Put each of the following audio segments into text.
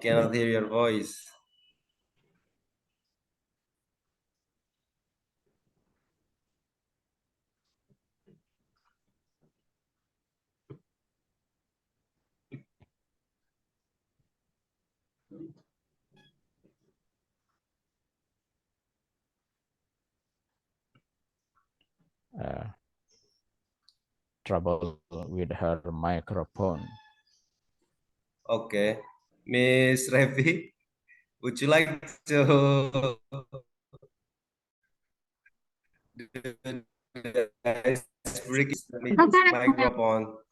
cannot hear your voice. Trouble with her microphone. Okay, Miss Revi, would you like to do the ice breaking microphone?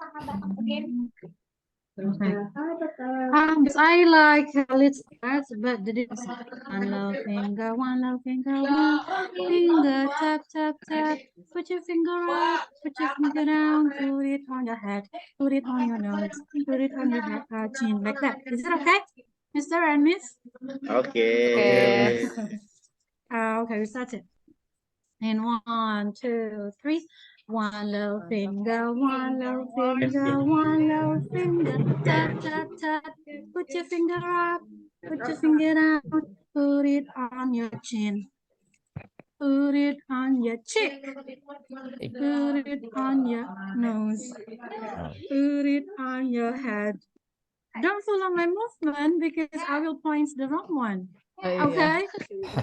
Because I like little parts, but the difference one little finger, one little finger, one finger, tap, tap, tap. Put your finger up, put your finger down, put it on your head, put it on your nose, put it on your head, chin, like that. Is it okay, Mr. and Miss? Okay, Miss. Okay, we started. And 1, 2, 3. One little finger, one little finger, one little finger. Tap, tap, tap. Put your finger up, put your finger down. Put it on your chin. Put it on your cheek. Put it on your nose. Put it on your head. Don't follow my movement because I will point the wrong one. Okay?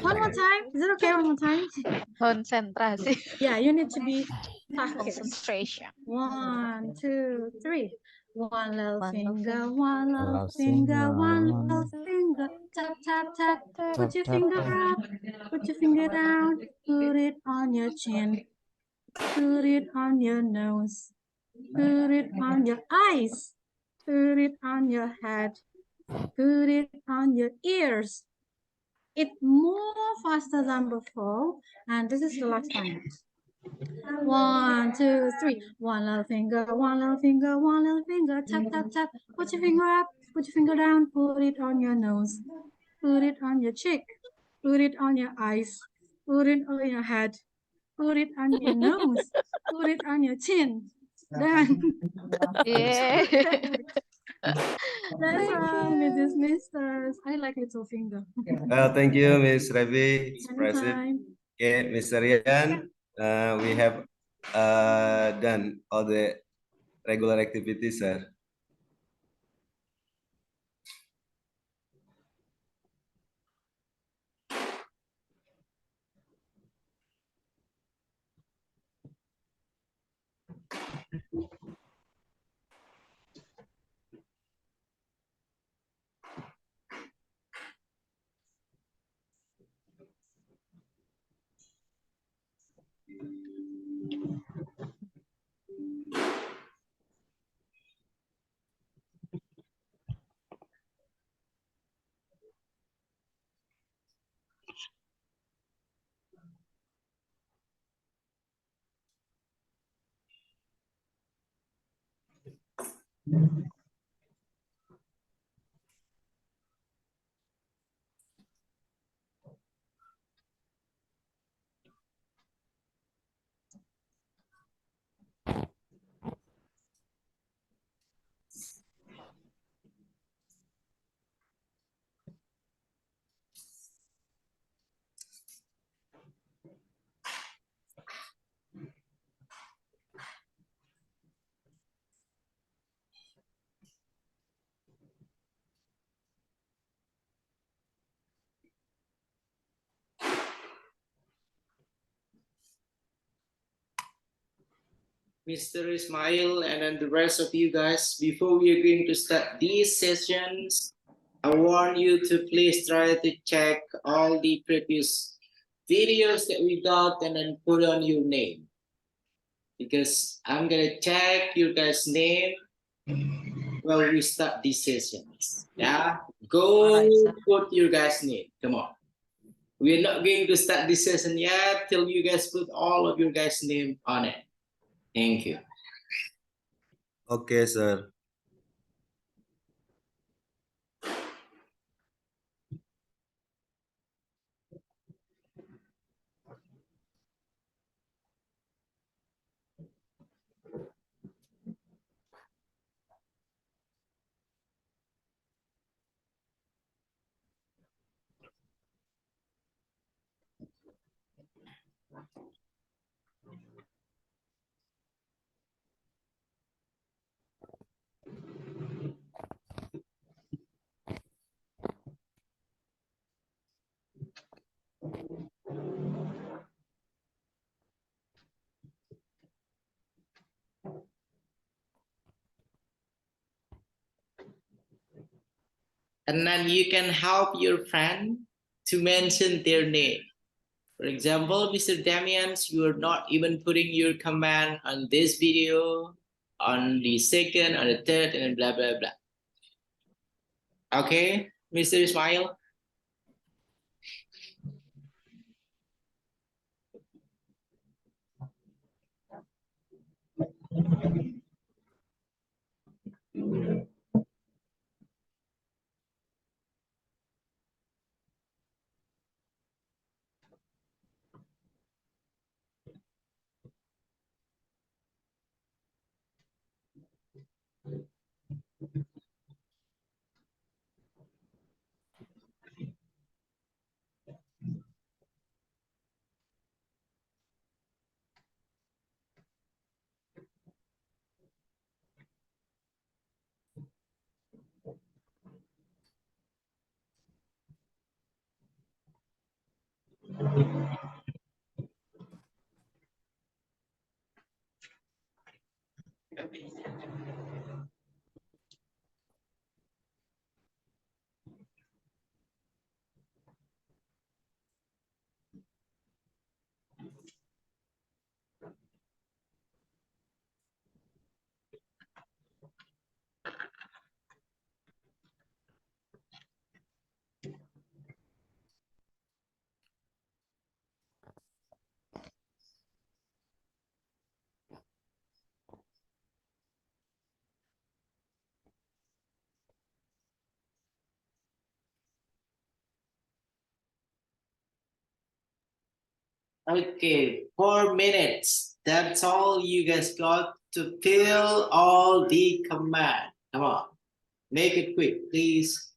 One more time. Is it okay? One more time? Konsentrasi. Yeah, you need to be focused. Concentration. 1, 2, 3. One little finger, one little Little finger, finger, one little one. finger. Tap, tap, tap. Put Tap, your tap, finger tap. up, put your finger down. Put it on your chin. Put it on your nose. Put it on your eyes. Put it on your head. Put it on your ears. It more faster than before. And this is the last time. 1, 2, 3. One little finger, one little finger, one little finger. Tap, tap, tap. Put your finger up, put your finger down. Put it on your nose. Put it on your cheek. Put it on your eyes. Put it on your head. Put it on your nose. Put it on your chin. Done. Yeah. That's all, Mrs. Misters. I like little finger. Well, thank you, Miss Revi. It's impressive. Anytime. Okay, Mr. Rian, we have done all the regular activities, sir. Mr. Ismail, and then the rest of you guys, before we are going to start these sessions, I want you to please try to check all the previous videos that we got and then put on your name. Because I'm gonna check your guys' name while we start these sessions. Yeah, go put your guys' name. Come on. We're not going to start this session yet till you guys put all of your guys' name on it. Thank you. Okay, sir. and then you can help your friend to mention their name. For example, Mr. Damians, you are not even putting your command on this video, on the second, on the third, and blah, blah, blah. Okay, Mr. Ismail? Okay, 4 minutes. That's all you guys got to fill all the command. Come on, make it quick, please.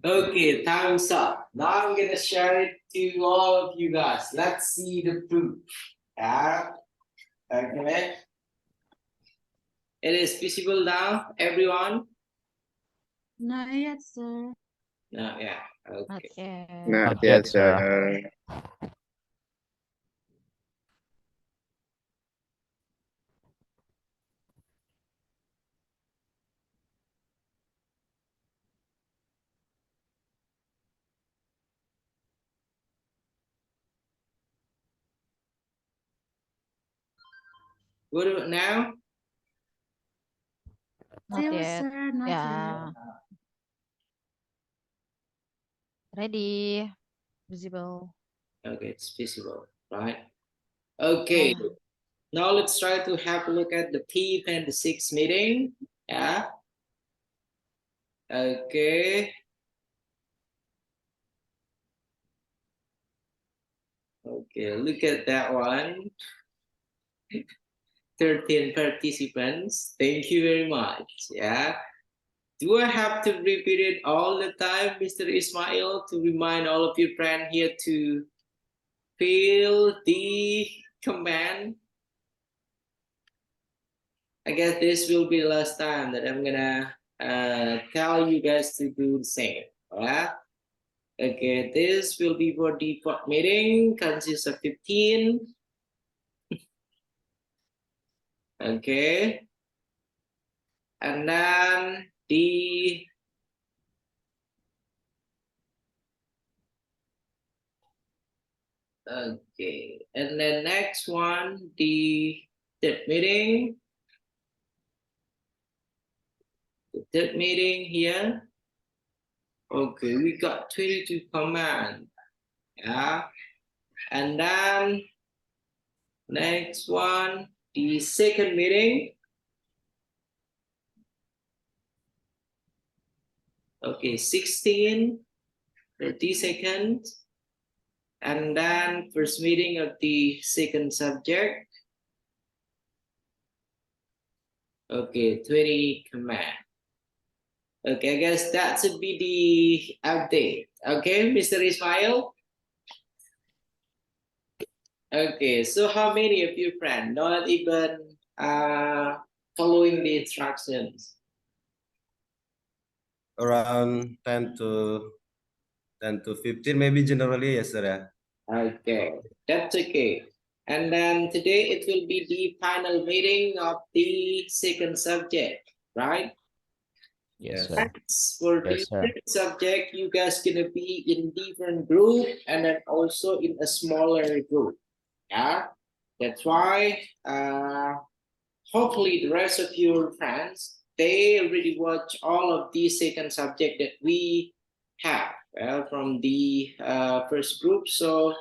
Okay, time's up. Now I'm gonna share it to all of you guys. Let's see the proof. Yeah. Okay. It is visible now, everyone? Not yet, sir. No, yeah. Not Okay. yet. Not yet, sir. What about now? Not Still, yet. sir, not yet. Yeah. Ready. Visible. Okay, it's visible, right? Okay. Yeah. Now let's try to have a look at the P26 meeting. Yeah. Okay. Okay, look at that one. 13 participants. Thank you very much. Yeah. Do I have to repeat it all the time, Mr. Ismail, to remind all of your friends here to fill the command? I guess this will be the last time that I'm gonna tell you guys to do the same. Alright? Okay, this will be for default meeting, consists of 15. Okay. And then the okay, and then next one, the third meeting. The third meeting here. Okay, we got 22 command. Yeah. And then next one, the second meeting. Okay, 16, 30 seconds. And then first meeting of the second subject. Okay, 20 command. Okay, I guess that should be the update. Okay, Mr. Ismail. Okay, so how many of you friends not even following the instructions? Around 10 to 15 maybe generally, yes, sir. Yeah. Okay, that's okay. And then today it will be the final meeting of the second subject, right? Yes, Yes. sir. Next, for the Yes, sir. third subject, you guys gonna be in different group and then also in a smaller group. Yeah, that's why hopefully the rest of your friends they already watch all of the second subject that we have from the first group. So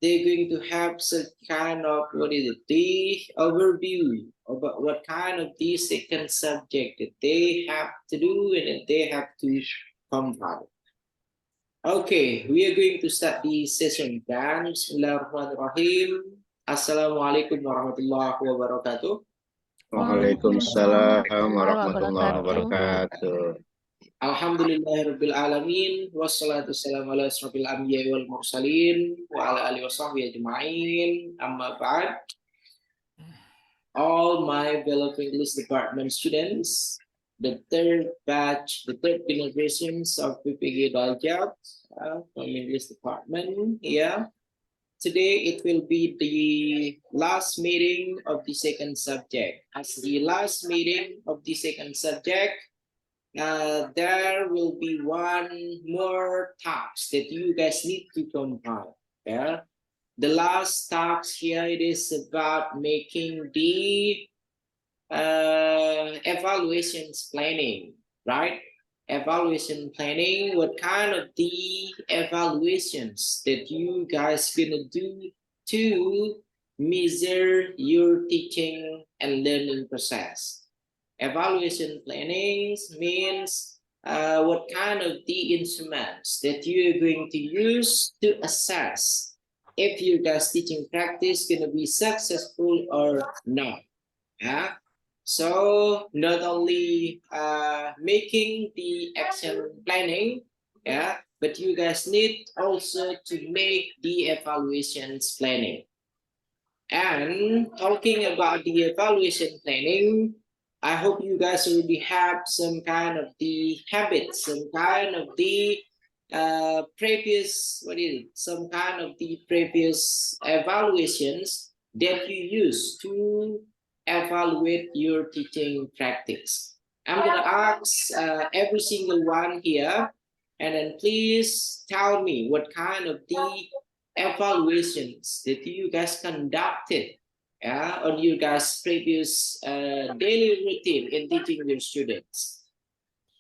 they're going to have some kind of what is it the overview about what kind of the second subject that they have to do and that they have to compile. Okay, we are going to start the session kan. Bismillahirrahmanirrahim. Assalamualaikum warahmatullahi wabarakatuh. Waalaikumsalam. Warahmatullahi Warahmatullahi Warahmatullahi wabarakatuh. wabarakatuh. wabarakatuh. Alhamdulillahirabbil alamin wassalatu wassalamu ala asrofil anbiya'i wal mursalin wa ala alihi wasahbihi ajma'in. Amma ba'd. All my beloved English department students, the third batch, the third generations of PPG Daljab from English department. Yeah. Today it will be the last meeting of the second subject. As the last meeting of the second subject, there will be one more task that you guys need to compile. Yeah. The last task here it is about making the evaluations planning, right? Evaluation planning, what kind of the evaluations that you guys gonna do to measure your teaching and learning process. Evaluation planning means what kind of the instruments that you're going to use to assess if your guys teaching practice gonna be successful or not. Yeah. So not only making the action planning, Yeah, but you guys need also to make the evaluations planning. And talking about the evaluation planning, I hope you guys already have some kind of the habits, some kind of the previous, what is it? Some kind of the previous evaluations that you use to evaluate your teaching practice. I'm gonna ask every single one here, and then please tell me what kind of the evaluations that you guys conducted, yeah, on your guys' previous daily routine in teaching your students.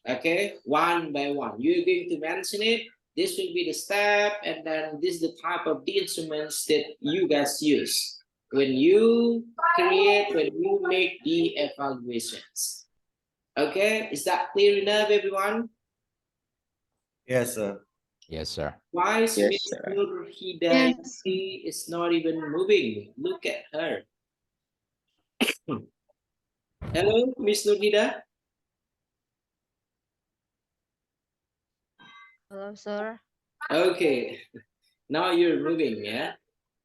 Okay, one by one. You're going to mention it. This will be the step, and then this is the type of the instruments that you guys use when you when you make the evaluations. Okay, is that clear enough, everyone? Yes, sir. Yes, sir. Why is Yes, Miss sir. Nurhida Yes. is not even moving? Look at her. Hello, Miss Nurhida. Hello, sir. Okay, now you're moving, yeah?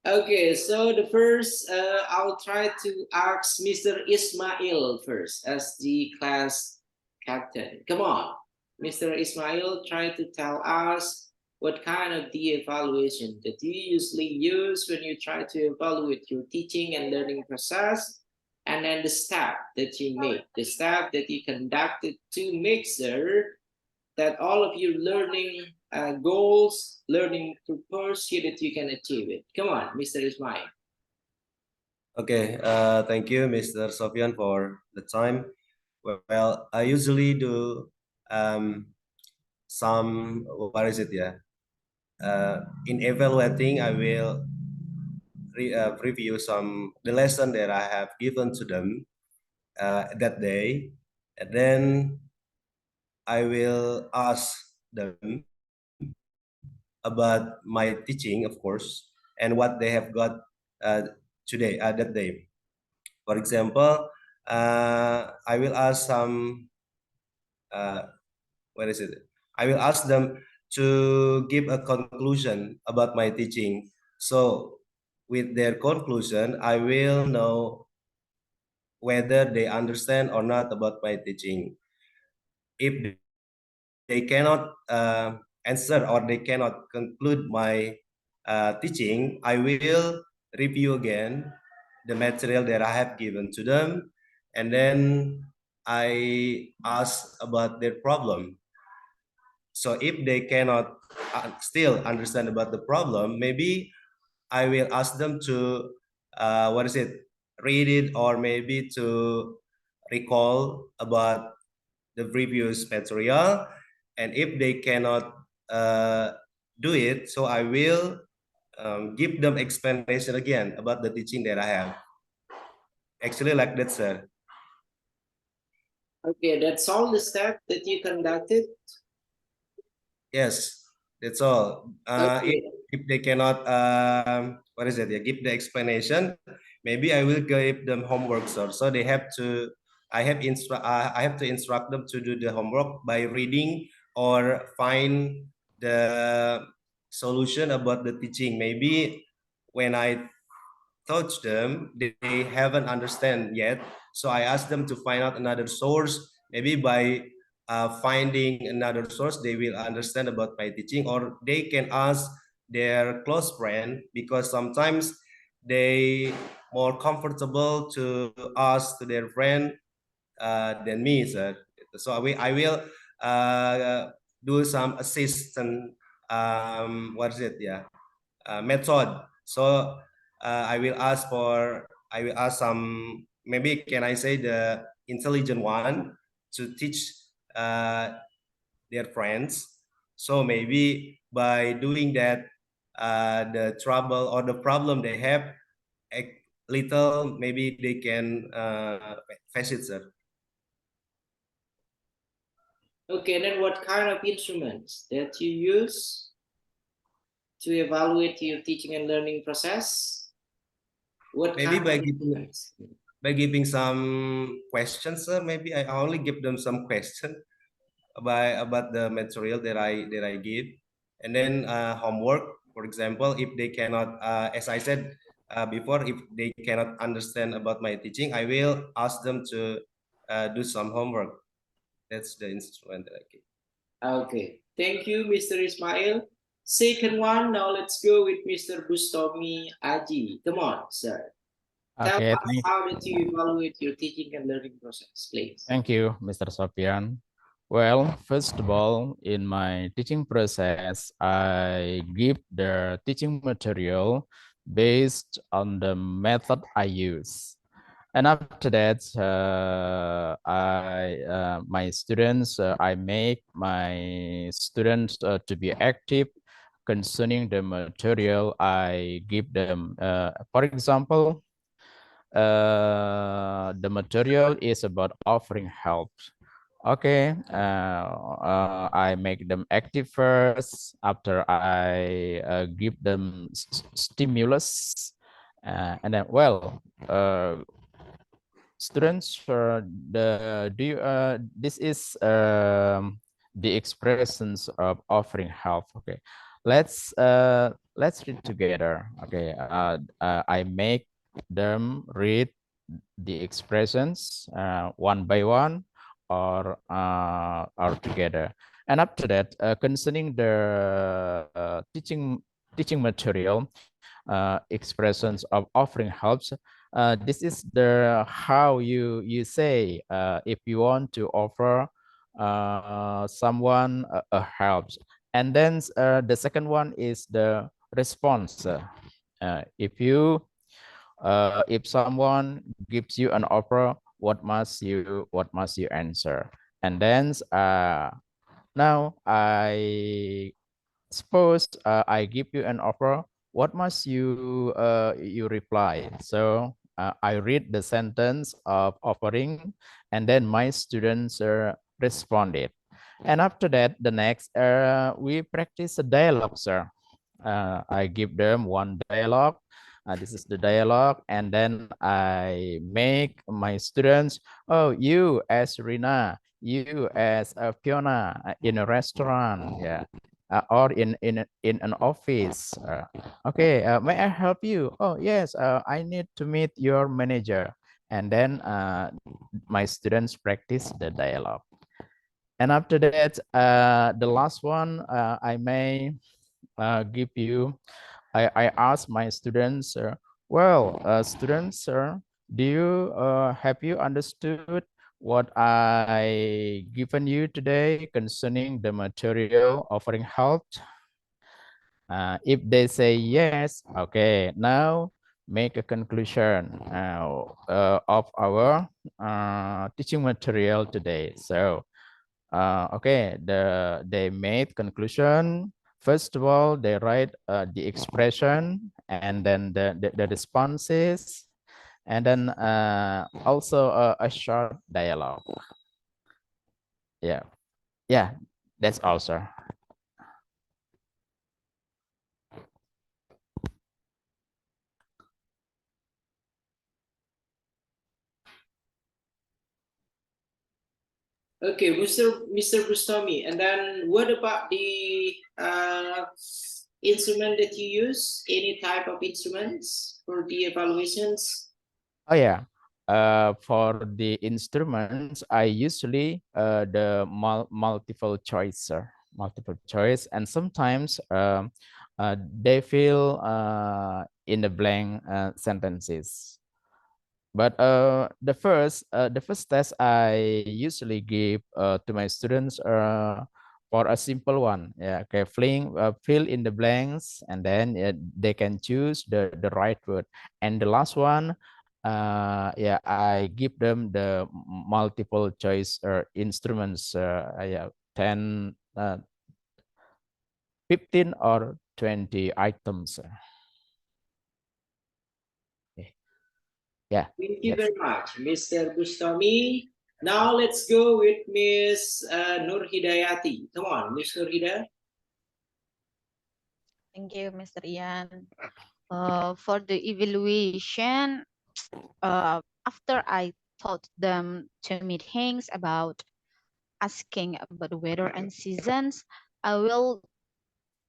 Okay, so the first, I'll try to ask Mr. Ismail first as the class captain. Come on, Mr. Ismail, try to tell us what kind of the evaluation that you usually use when you try to evaluate your teaching and learning process, and then the step that you make, the step that you conducted to make sure that all of your learning goals, learning purpose, so that you can achieve it. Come on, Mr. Ismail. Okay, thank you, Mr. Sofyan, for the time. Well, I usually do some, what is it, yeah? In evaluating, I will review the lesson that I have given to them that day, and then I will ask them about my teaching, of course, and what they have got today, that day. For example, I will ask some, what is it? I will ask them to give a conclusion about my teaching. So, with their conclusion, I will know whether they understand or not about my teaching. If they cannot answer or they cannot conclude my teaching, I will review again the material that I have given to them, and then I ask about their problem. So if they cannot still understand about the problem, maybe I will ask them to read it, or maybe to recall about the previous material. And if they cannot uh, do it, so I will give them explanation again about the teaching that I have. Actually, like that, sir. Okay, that's all the steps that you conducted. Yes, that's all. Okay. If they cannot, yeah, give the explanation, maybe I will give them homework, sir. So they have to, I have to instruct them to do the homework by reading or find the solution about the teaching. Maybe when I touch them, they haven't understand yet. So I ask them to find out another source. Maybe by finding another source, they will understand about my teaching, or they can ask their close friend, because sometimes they more comfortable to ask to their friend than me, sir. So I will do some assistant, method. So I will ask some, maybe can I say the intelligent one, to teach uh, their friends. So maybe by doing that, the trouble or the problem they have, a little, maybe they can face it, sir. Okay, then what kind of instruments that you use to evaluate your teaching and learning process? What Maybe kind of instruments? by giving some questions, sir. Maybe I only give them some question. about the material that I give, and then homework. For example, if they cannot, as I said before, if they cannot understand about my teaching, I will ask them to do some homework. That's the instrument that I give. Okay, thank you, Mr. Ismail. Second one, now let's go with Mr. Bustomi Aji. Come on, sir. Tell Okay, us how did you evaluate your teaching and learning process, please. thank you, Mr. Sofian. Well, first of all, in my teaching process, I give the teaching material based on the method I use. And after that, my students, I make my students to be active concerning the material I give them. For example, the material is about offering help. Okay, I make them active first. After I give them stimulus, and then students this is the expressions of offering help. Okay, let's read together. Okay, I make them read the expressions one by one or together. And after that, concerning the teaching material, expressions of offering helps. This is the how you say if you want to offer someone a help. And then the second one is the response. If someone gives you an offer, what must you answer? And then now I suppose I give you an offer. What must you reply? So I read the sentence of offering, and then my students responded. And after that, the next we practice a dialogue, sir. I give them one dialogue. This is the dialogue, and then I make my students. Oh, you as Rina, you as Fiona in a restaurant, yeah, or in an office. Okay, may I help you? Oh yes, I need to meet your manager, and then my students practice the dialogue. And after that, the last one I may give you. I ask my students, students, do you have you understood what I given you today concerning the material offering help? If they say yes, okay, now make a conclusion of our teaching material today. So, okay, they made conclusion. First of all, they write the expression and then the responses, and then also a short dialogue. Yeah, yeah, that's all, sir. Okay, Mr. Bustomi, and then what about the instrument that you use? Any type of instruments for the evaluations? Oh yeah. For the instruments, I usually the multiple choice, sir. Multiple choice, and sometimes they fill in the blank sentences. But the first test I usually give to my students for a simple one. Yeah, okay, fill in the blanks, and then they can choose the right word. And the last one, yeah, I give them the multiple choice instruments. Yeah, 10, 15 or 20 items. Yeah. Thank you very much, Mr. Bustomi. Now let's go with Miss Nur Hidayati. Come on, Miss Nur Hidayati. Thank you, Mr. Ian. For the evaluation, after I taught them two meetings about asking about the weather and seasons, I will,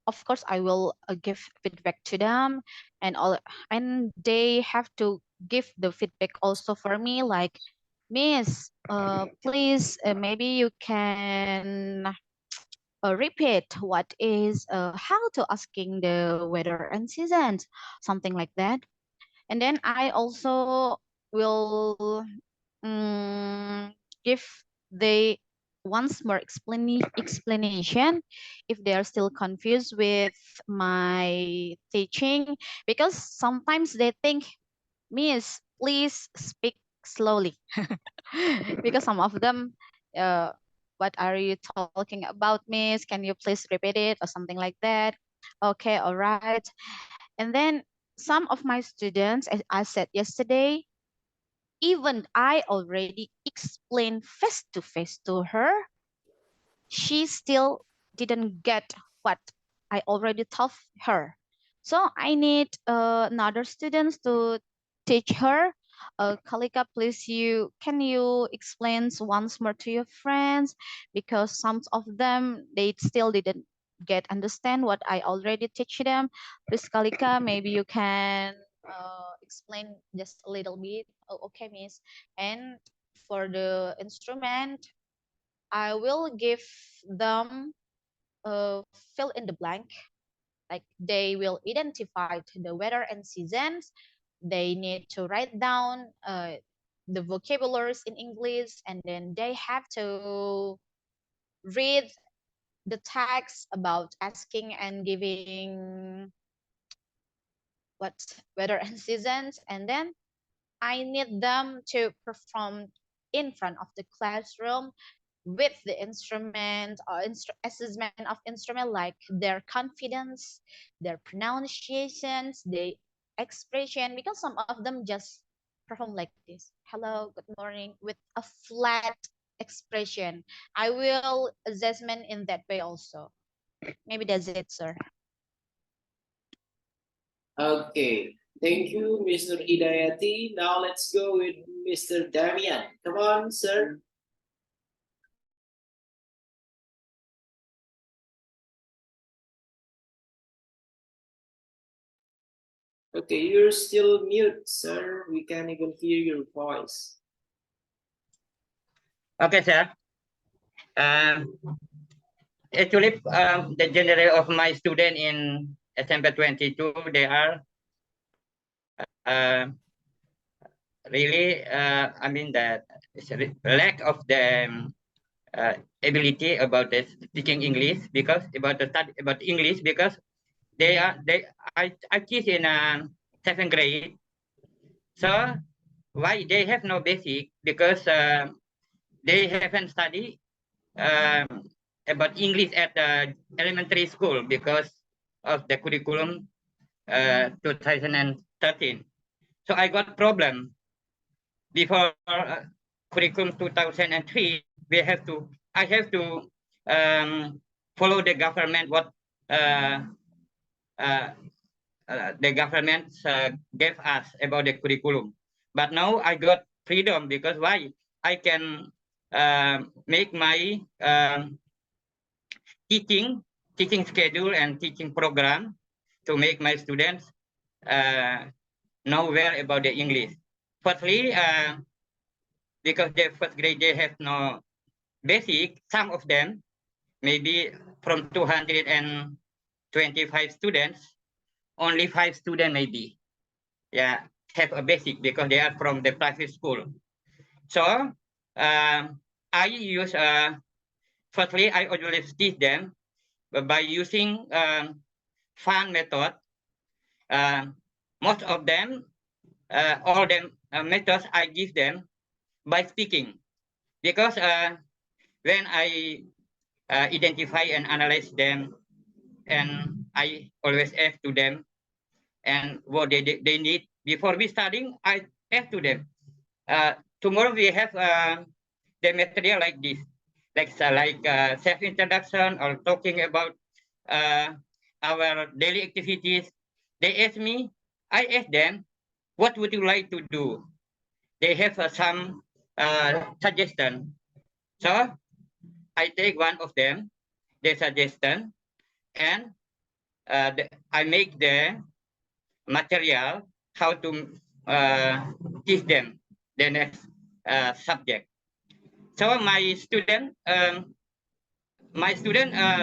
of course, I will give feedback to them, and all, and they have to give the feedback also for me, like, Miss, please, maybe you can repeat what is how to asking the weather and seasons, something like that. And then I also will give they once more explanation if they are still confused with my teaching, because sometimes they think, Miss, please speak slowly. Because some of them, uh, what are you talking about, Miss? Can you please repeat it, or something like that? Okay, all right. And then some of my students, as I said yesterday, even I already explained face to face to her, she still didn't get what I already taught her. So I need another students to teach her. Kalika, please, can you explain once more to your friends, because some of them they still didn't get understand what I already teach them. Please, Kalika, maybe you can explain just a little bit. Oh, okay, Miss. And for the instrument, I will give them fill in the blank. Like they will identify the weather and seasons. They need to write down the vocabularies in English, and then they have to read the text about asking and giving what weather and seasons, and then I need them to perform in front of the classroom with the instrument or assessment of instrument, like their confidence, their pronunciations, the expression, because some of them just perform like this, hello, good morning, with a flat expression. I will assessment in that way also. Maybe that's it, sir. Okay, thank you, Mr. Hidayati. Now let's go with Mr. Damian. Come on, sir. Okay, you're still mute, sir. We can't even hear your voice. Okay, sir. Actually, the general of my student in December 22, they are really, I mean that lack of the ability about the speaking English, because about the study about English, because I teach in 7th grade, so why they have no basic, because they haven't studied about English at the elementary school because of the curriculum 2013. So I got problem before curriculum 2003. I have to follow the government, what uh, uh, the government gave us about the curriculum. But now I got freedom, because why? I can make my teaching schedule and teaching program to make my students know well about the English. Firstly, because the first grade they have no basic, some of them, maybe from 225 students, only 5 students maybe, yeah, have a basic, because they are from the private school. So I use, firstly, I always teach them by using fun method. Most of them, all the methods I give them by speaking, because when I identify and analyze them, and I always ask to them and what they need before we studying, I ask to them. Tomorrow we have the material like this, like self-introduction or talking about our daily activities. They ask me, I ask them, what would you like to do? They have some suggestion. So I take one of them, the suggestion, and I make the material how to teach them the next subject. So my student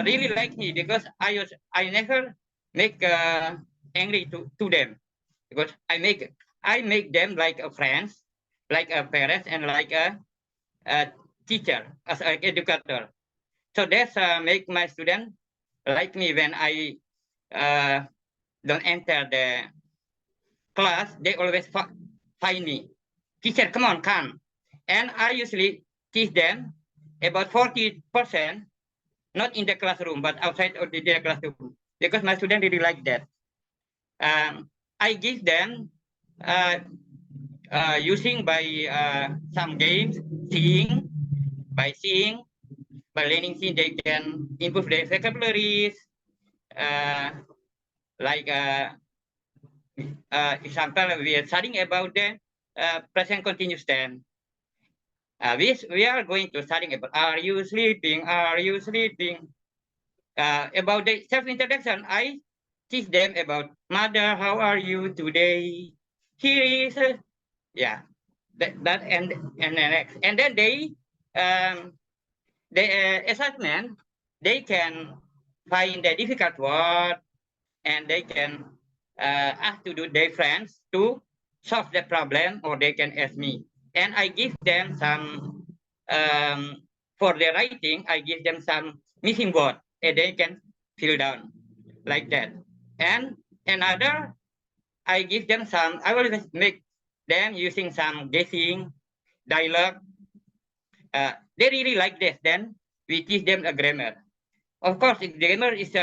really like me because I never make angry to them because I make them like a friends, like a parents, and like a teacher as an educator. So that's make my student like me when I don't enter the class. They always find me, teacher, come on, come. And I usually teach them about 40%, not in the classroom, but outside of the classroom, because my students really like that. I give them using by some games, seeing, by seeing, by learning seeing, they can improve their vocabularies, like example, we are studying about the present continuous tense. We are going to studying about are you sleeping? Are you sleeping? About the self-introduction, I teach them about mother, how are you today? Here is yeah, that and the next, and then the assessment, they can find the difficult word, and they can ask to do their friends to solve the problem, or they can ask me, and I give them some for the writing. I give them some missing word, and they can fill down like that. And another, I give them some. I will make them using some guessing dialogue. They really like this. Then we teach them a grammar. Of course, if grammar is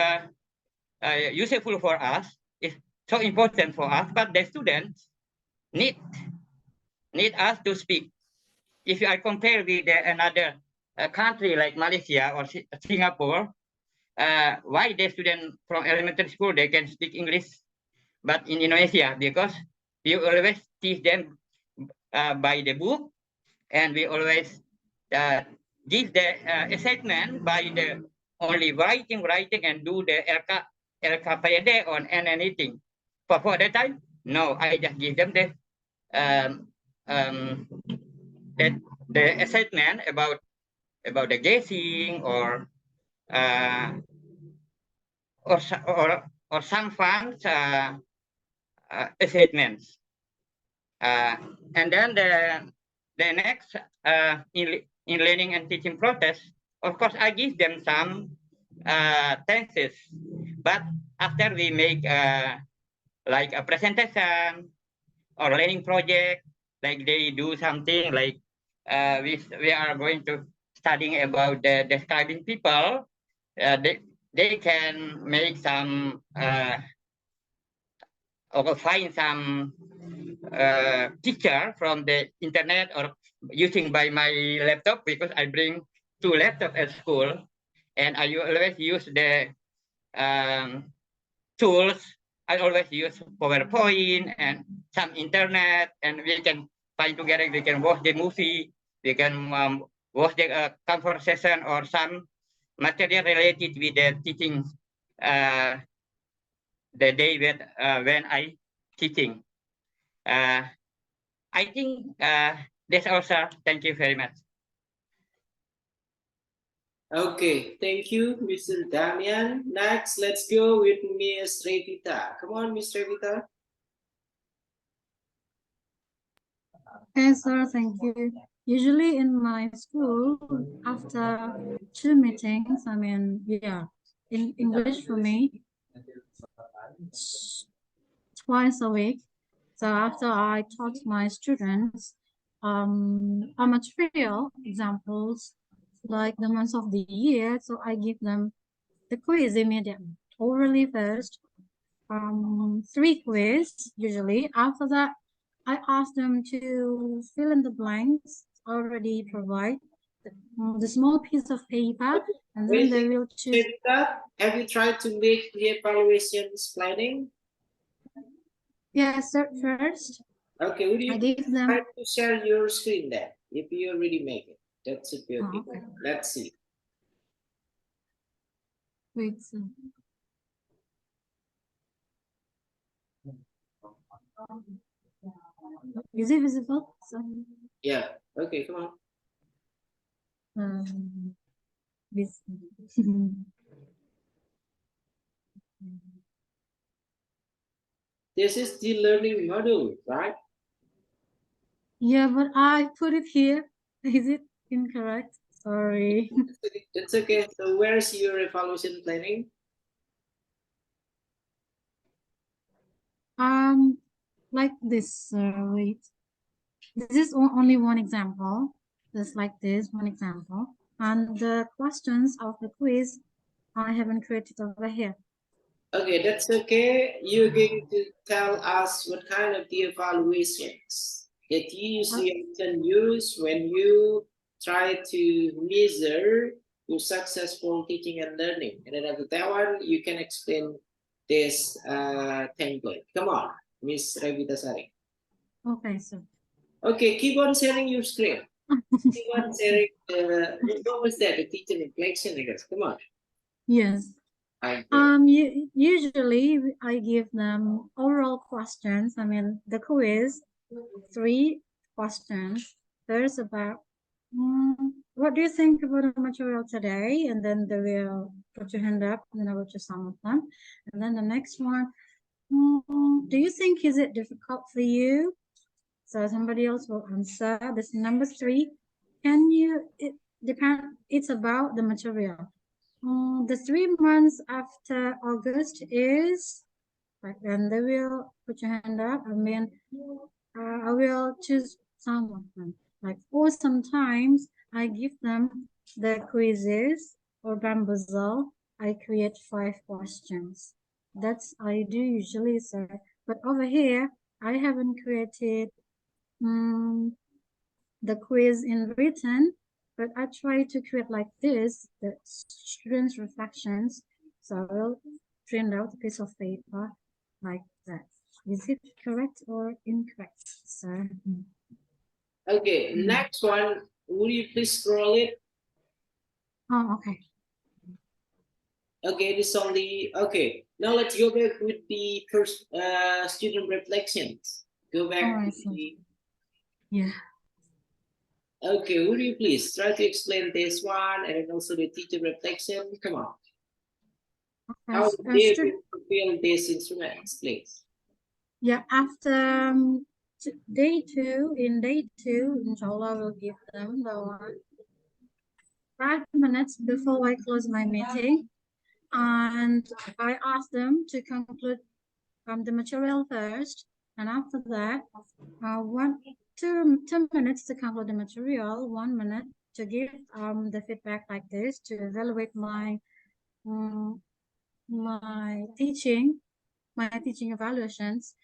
useful for us, it's so important for us, but the students need us to speak. If I compare with another country like Malaysia or Singapore, why the student from elementary school, they can speak English, but in Indonesia, because we always teach them by the book, and we always give the assignment by the only writing, and do the LKPD on and anything. For that time, no, I just give them um, um, the assignment about the guessing, or some fun assignments. And then the next in learning and teaching process, of course, I give them some tenses, but after we make like a presentation or learning project, like they do something like we are going to studying about the describing people, they can make some or find some picture from the internet, or using by my laptop, because I bring 2 laptops at school, and I always use the tools. I always use PowerPoint and some internet, and we can find together. We can watch the movie. We can watch the conversation or some material related with the teaching. The day when I teaching. I think that's also. Thank you very much. Okay, thank you, Mr. Damian. Next, let's go with Miss Revita. Come on, Miss Revita. Okay, sir, thank you. Usually in my school, after 2 meetings, in English for me, twice a week. So after I taught my students a material examples like the months of the year, so I give them the quiz immediately. Orally first, 3 quiz usually. After that, I ask them to fill in the blanks already provide the small piece of paper, and then they will choose. Have you tried to make the evaluations planning? Yes, sir, first. Okay, would you try to share your screen there if you already make it? That should be okay. Okay. Let's see. Wait. Is it visible? Sorry. Yeah. Okay, come on. This. This is the learning module, right? Yeah, but I put it here. Is it incorrect? Sorry. It's okay. So where's your evaluation planning? Like this. Wait. This is only one example. Just like this, one example. And the questions of the quiz I haven't created over here. Okay, that's okay. You're going to tell us what kind of the evaluations that you usually can use when you try to measure your successful teaching and learning. And then after that one, you can explain this template. Come on, Miss Revita Sari. Okay, so. Okay, keep on sharing your screen. Keep on sharing. What was that? The teacher reflection, I guess. Come on. Yes. Usually I give them oral questions. I mean, the quiz, 3 questions. There's about, what do you think about the material today? And then they will put your hand up, and then I will choose some of them. And then the next one, do you think is it difficult for you? So somebody else will answer. This number 3. Can you? It depend. It's about the material. The 3 months after August is like, and they will put your hand up. I mean, I will choose some of them. Like, or sometimes I give them the quizzes or bamboozle. I create 5 questions. That's I do usually, sir. But over here, I haven't created the quiz in written, but I try to create like this, the students' reflections. So I will print out a piece of paper like that. Is it correct or incorrect, sir? Okay, next one. Will you please scroll it? Oh, okay. Okay, this only, okay. Now let's go back with the first student reflections. Go back All right, to the, yeah. okay, would you please try to explain this one and then also the teacher reflection? Come on. Okay. How did you feel these instruments, please? Yeah, after day 2, inshallah, we'll give them the 5 minutes before I close my meeting. And I asked them to conclude the material first, and after that, 2 minutes to conclude the material, 1 minute to give the feedback like this, to evaluate my my teaching evaluations,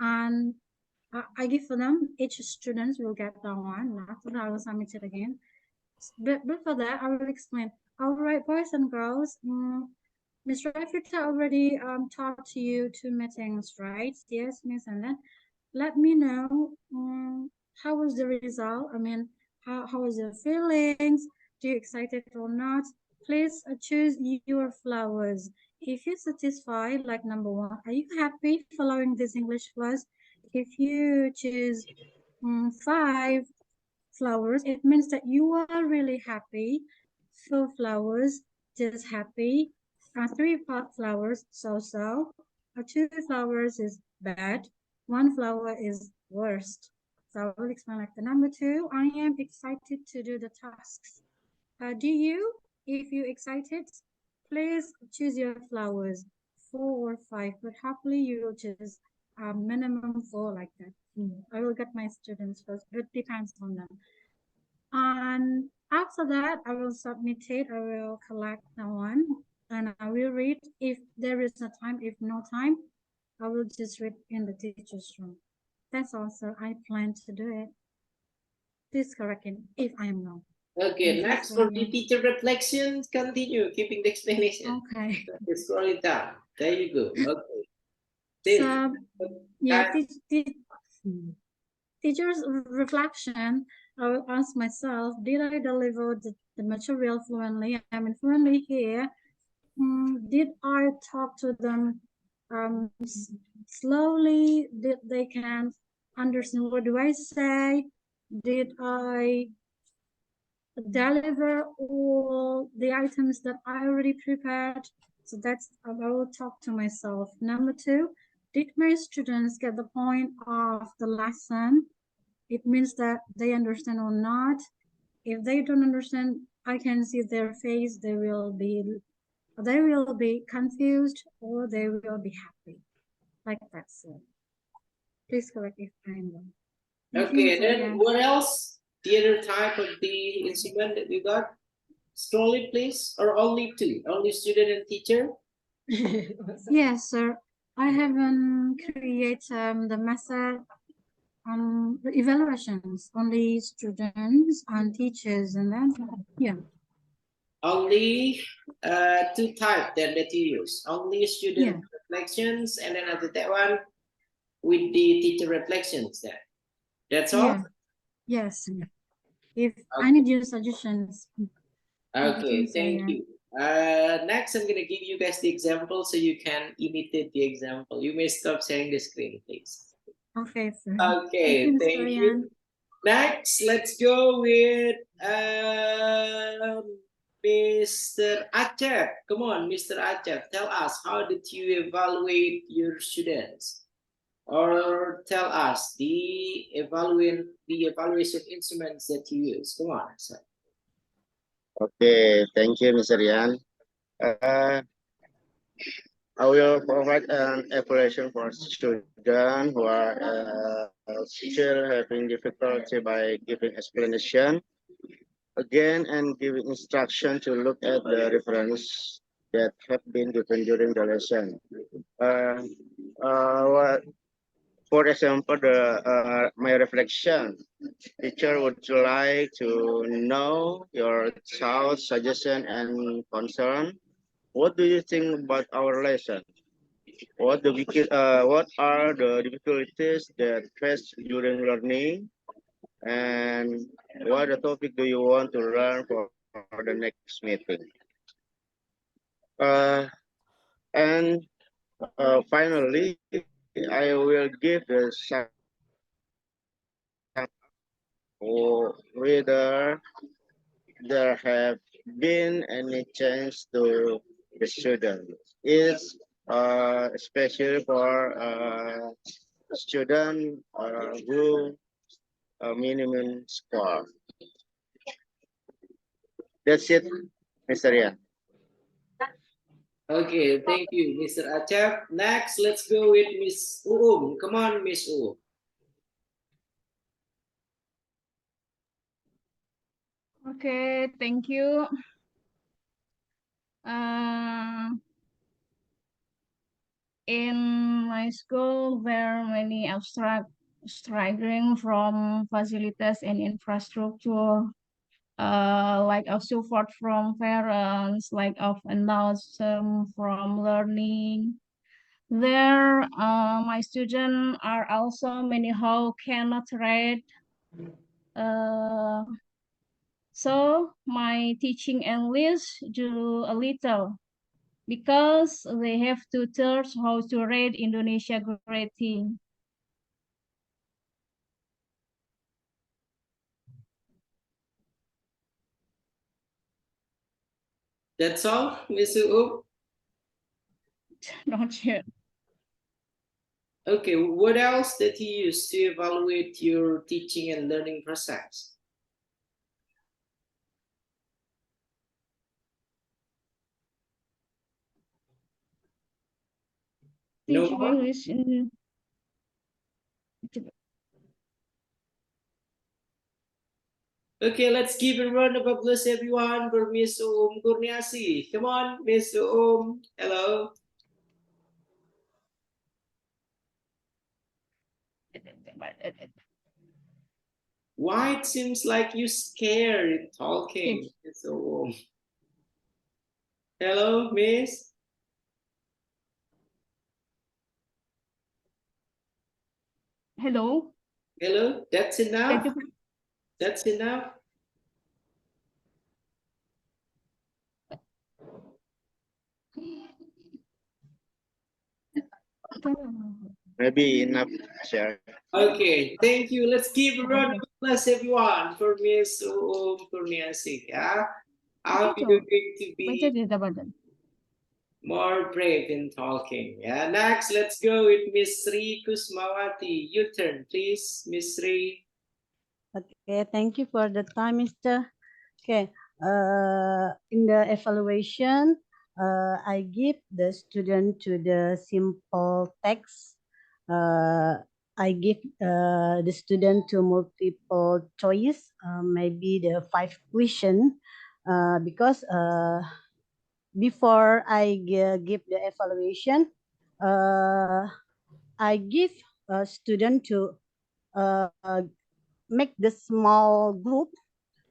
and I give for them, each student will get that one, and after that I will submit it again. But before that, I will explain. All right, boys and girls, Mr. Rafita already taught you 2 meetings, right? Yes, Miss. And then let me know how was the result. I mean, how was your feelings? Do you excited or not? Please choose your flowers. If you're satisfied, like number 1, are you happy following this English class? If you choose 5 flowers, it means that you are really happy. 4 flowers, just happy. 3 flowers, so. 2 flowers is bad. 1 flower is worst. So I will explain like the number 2. I am excited to do the tasks. Do you? If you excited, please choose your flowers, 4 or 5. But happily you will choose minimum 4 like that. I will get my students first, but depends on them. And after that, I will submit it. I will collect the one, and I will read. If there is a time, if no time, I will just read in the teacher's room. That's also I plan to do it. Please correct it if I am wrong. Okay, next for the teacher reflections, continue keeping the explanation. Okay. Scroll it down. There you go. Okay. So, yeah, teacher's reflection, I will ask myself, did I deliver the material fluently? I mean, fluently here, Did I talk to them slowly? Did they can understand what do I say? Did I deliver all the items that I already prepared? So that's I will talk to myself. Number two, did my students get the point of the lesson? It means that they understand or not. If they don't understand, I can see their face. They will be confused or they will be happy. Like that. So please correct if I'm wrong. Thank you, Okay, Mr. then Yan. what else? The other type of the instrument that you got? Scroll it, please. Or only two? Only student and teacher? Yes, sir. I haven't created the method the evaluations, only students and teachers, and then yeah. Only two type then that you use. Only student Yeah. reflections, and then after that one with the teacher reflections then. That's all? Yeah. Yes. If I need your suggestions. Okay, thank Saya. you. Next, I'm gonna give you guys the example so you can imitate the example. You may stop sharing the screen, please. Okay, sir. Okay, Mr. thank Yan. you. Next, let's go with Mr. Acep. Come on, Mr. Acep, tell us, how did you evaluate your students? Or tell us the evaluation instruments that you use. Come on, sir. Okay, thank you, Mr. Yan. Uh, I will provide an evaluation for students who are still having difficulty by giving explanation again and giving instruction to look at the reference that have been given during the lesson. What, for example, my reflection. Teacher would like to know your child's suggestion and concern. What do you think about our lesson? What are the difficulties that face during learning? And what the topic do you want to learn for the next meeting? And finally, I will give the whether there have been any change to the student. It's especially for student who minimum score. That's it, Mr. Yan. Okay, thank you, Mr. Acep. Next, let's go with Miss Uum. Come on, Miss Uum. Okay, thank you. In my school, there are many struggling from facilities and infrastructure, lack of support from parents, lack of announcement from learning. There, my students are also many who cannot read. So my teaching English do a little because they have to teach how to read Indonesia greeting. That's all, Miss Uum? Not yet. Okay, what else did you use to evaluate your teaching and learning process? No Teaching more? English in Okay, let's give a round of applause, everyone, for Miss Uum Kurniasi. Come on, Miss Uum. Hello. Why it seems like you scared talking, Miss Uum? Hello, Miss. Hello. Hello. That's enough. Thank you. That's enough. Maybe enough, sir. Okay, thank you. Let's give a round of applause, everyone, for Miss Kurniasih. Yeah, how you going to be more brave in talking? Yeah. Next, let's go with Miss Sri Kusmawati. Your turn, please, Miss Sri. Okay, thank you for the time, Mr. Okay, in the evaluation, I give the student to the simple text. I give the student to multiple choice, maybe the 5 question, because before I give the evaluation, I give a student to uh, make the small group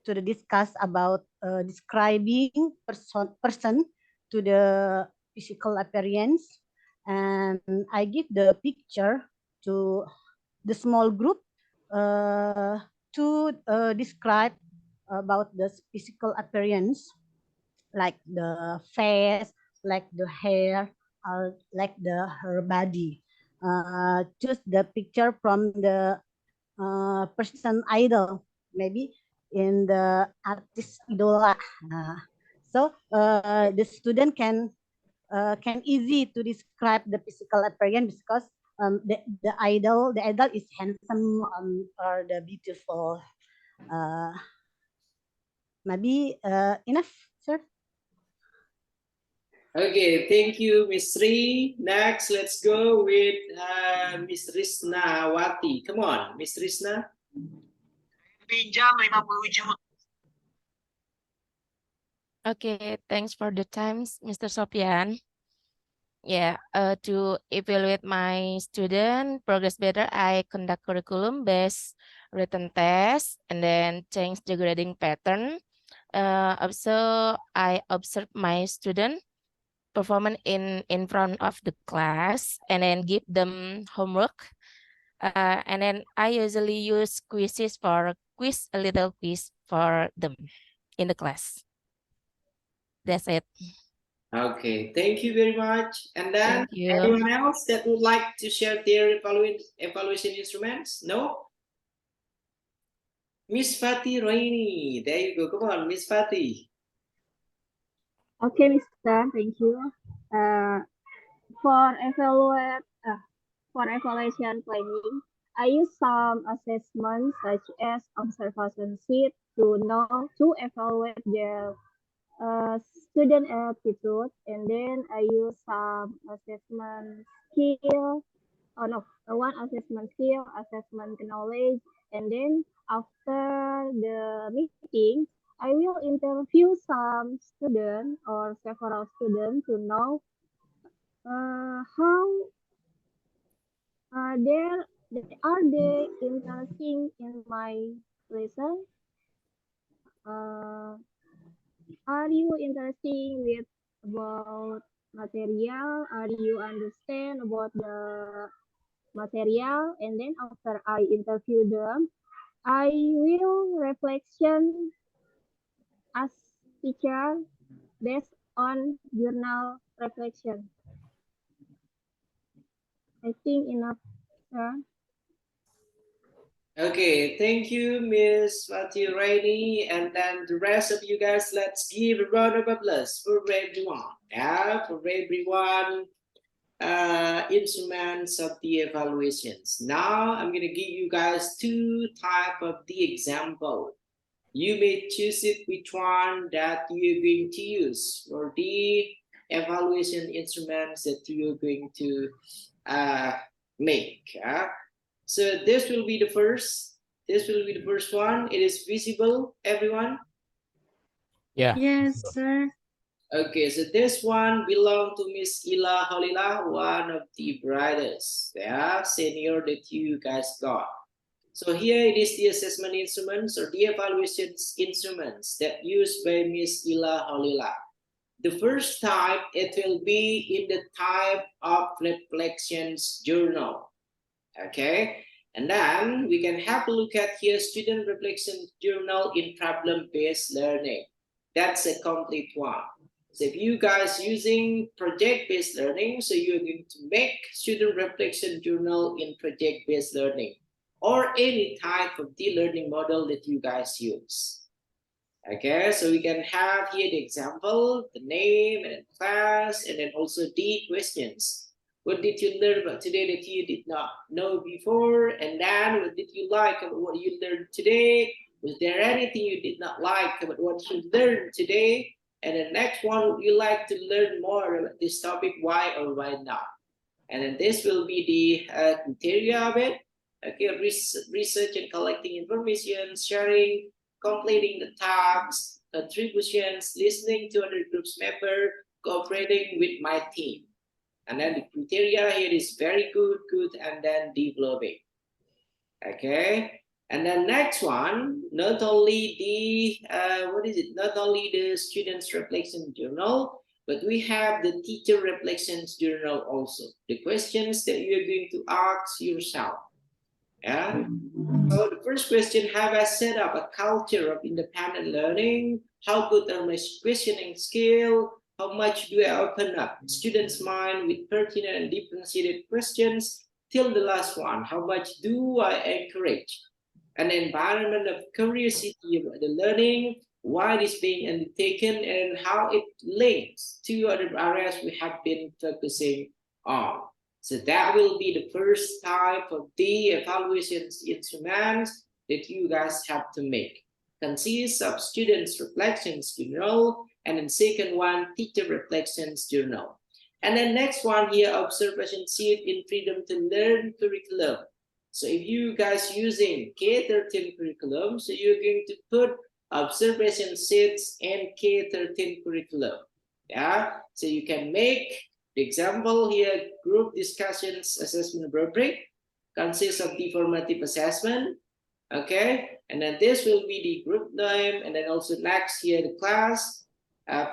to discuss about describing person to the physical appearance, and I give the picture to the small group to describe about the physical appearance, like the face, like the hair, or like the her body. Choose the picture from the person idol, maybe in the artist idola. So the student can easy to describe the physical appearance, because the idol is handsome, or the beautiful. Maybe enough, sir. Okay, thank you, Miss Sri. Next, let's go with Miss Risna Wati. Come on, Miss Risna. Pinjam 50 juta. Okay, thanks for the time, Mr. Sopian. Yeah, to evaluate my student progress better, I conduct curriculum-based written test and then change the grading pattern. Also, I observe my student performance in front of the class and then give them homework. And then I usually use a little quiz for them in the class. That's it. Okay, thank you very much. And then Thank you. anyone else that would like to share their evaluation instruments? No? Miss Fatih Rohini. There you go. Come on, Miss Fatih. Okay, Mr. Thank you. For evaluation planning, I use some assessments such as observation sheet to evaluate their student aptitude, and then I use some assessment skill. Oh no, one assessment skill, assessment knowledge, and then after the meeting, I will interview some student or several students to know how are they interesting in my lesson. Uh, are you interested with about material? Are you understand about the material? And then after I interview them, I will reflection as teacher based on journal reflection. I think enough, sir. Okay, thank you, Miss Fatih Rohini. And then the rest of you guys, let's give a round of applause for everyone. Yeah, for everyone. Instruments of the evaluations. Now I'm gonna give you guys 2 type of the example. You may choose it which one that you're going to use for the evaluation instruments that you're going to make. So this will be the first. This will be the first one. It is visible, everyone. Yeah. Yes, sir. Okay, so this one belong to Miss Ila Halila, one of the brightest, yeah, senior that you guys got. So here it is the assessment instruments or the evaluation instruments that used by Miss Ila Halila. The first type, it will be in the type of reflections journal, okay? And then we can have a look at here student reflection journal in problem-based learning. That's a complete one. So if you guys using project-based learning, so you're going to make student reflection journal in project-based learning or any type of the learning model that you guys use. Okay, so we can have here the example, the name and class, and then also the questions. What did you learn about today that you did not know before? And then what did you like about what you learned today? Was there anything you did not like about what you learned today? And the next one, would you like to learn more about this topic? Why or why not? And then this will be the criteria of it. Okay, research and collecting information, sharing, completing the tasks, contributions, listening to other groups member, cooperating with my team. And then the criteria here is very good, good, and then developing. Okay. And then next one, not only the not only the students reflection journal, but we have the teacher reflections journal also. The questions that you're going to ask yourself. Yeah. So the first question, have I set up a culture of independent learning? How good are my questioning skill? How much do I open up students' mind with pertinent and differentiated questions? Till the last one, how much do I encourage an environment of curiosity about the learning, why it is being undertaken, and how it links to other areas we have been focusing on. So that will be the first type of the evaluations instruments that you guys have to make. Consists of students' reflections journal, and then second one, teacher reflections journal. And then next one here, observation sheet in freedom to learn curriculum. So if you guys using K-13 curriculum, so you're going to put observation sheets in K-13 curriculum. Yeah, so you can make the example here, group discussions assessment rubric consists of the formative assessment. Okay, and then this will be the group name, and then also next here the class,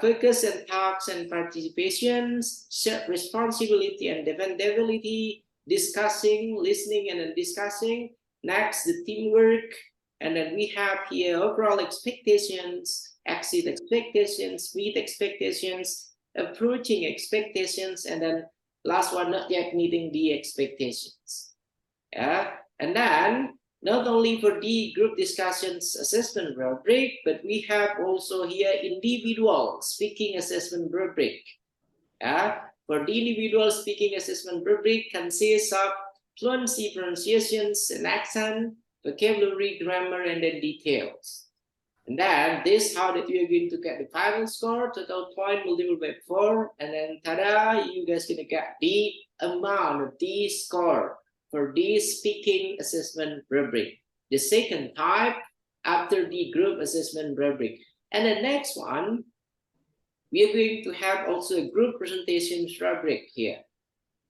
focus and talks and participations, shared responsibility and dependability, discussing, listening, and then discussing. Next, the teamwork, and then we have here overall expectations, exit expectations, meet expectations, approaching expectations, and then last one, not yet meeting the expectations. Yeah, and then not only for the group discussions assessment rubric, but we have also here individual speaking assessment rubric. Yeah, for the individual speaking assessment rubric consists of fluency, pronunciations, and accent, vocabulary, grammar, and then details. And then this how that you are going to get the final score, total point multiplied by 4, and then tada, you guys gonna get the amount of the score for this speaking assessment rubric. The second type after the group assessment rubric. And the next one, we are going to have also a group presentation rubric here.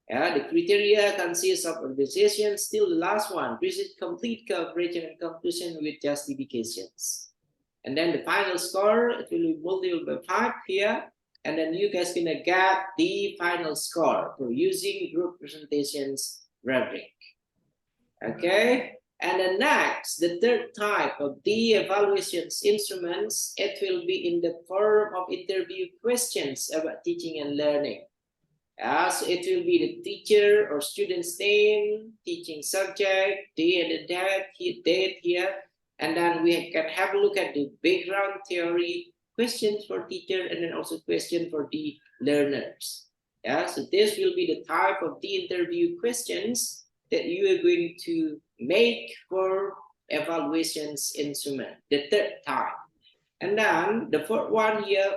Yeah, the criteria consists of organization, still the last one, present complete coverage and conclusion with justifications. And then the final score, it will be multiplied by 5 here. And then you guys gonna get the final score for using group presentations rubric. Okay, and then next, the third type of the evaluations instruments, it will be in the form of interview questions about teaching and learning. So it will be the teacher or student's name, teaching subject, day and the date here, and then we can have a look at the background theory, questions for teacher, and then also question for the learners. Yeah, so this will be the type of the interview questions that you are going to make for evaluations instrument, the third type. And then the fourth one here,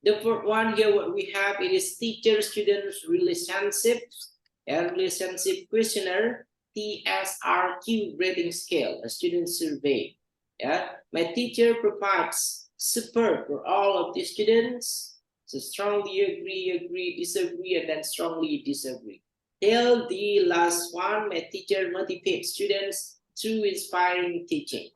the fourth one here, what we have, it is teacher-student relationships, a relationship questionnaire, TSRQ rating scale, a student survey. Yeah, my teacher provides support for all of the students. So strongly agree, disagree, and then strongly disagree. Till the last one, my teacher motivates students through inspiring teaching.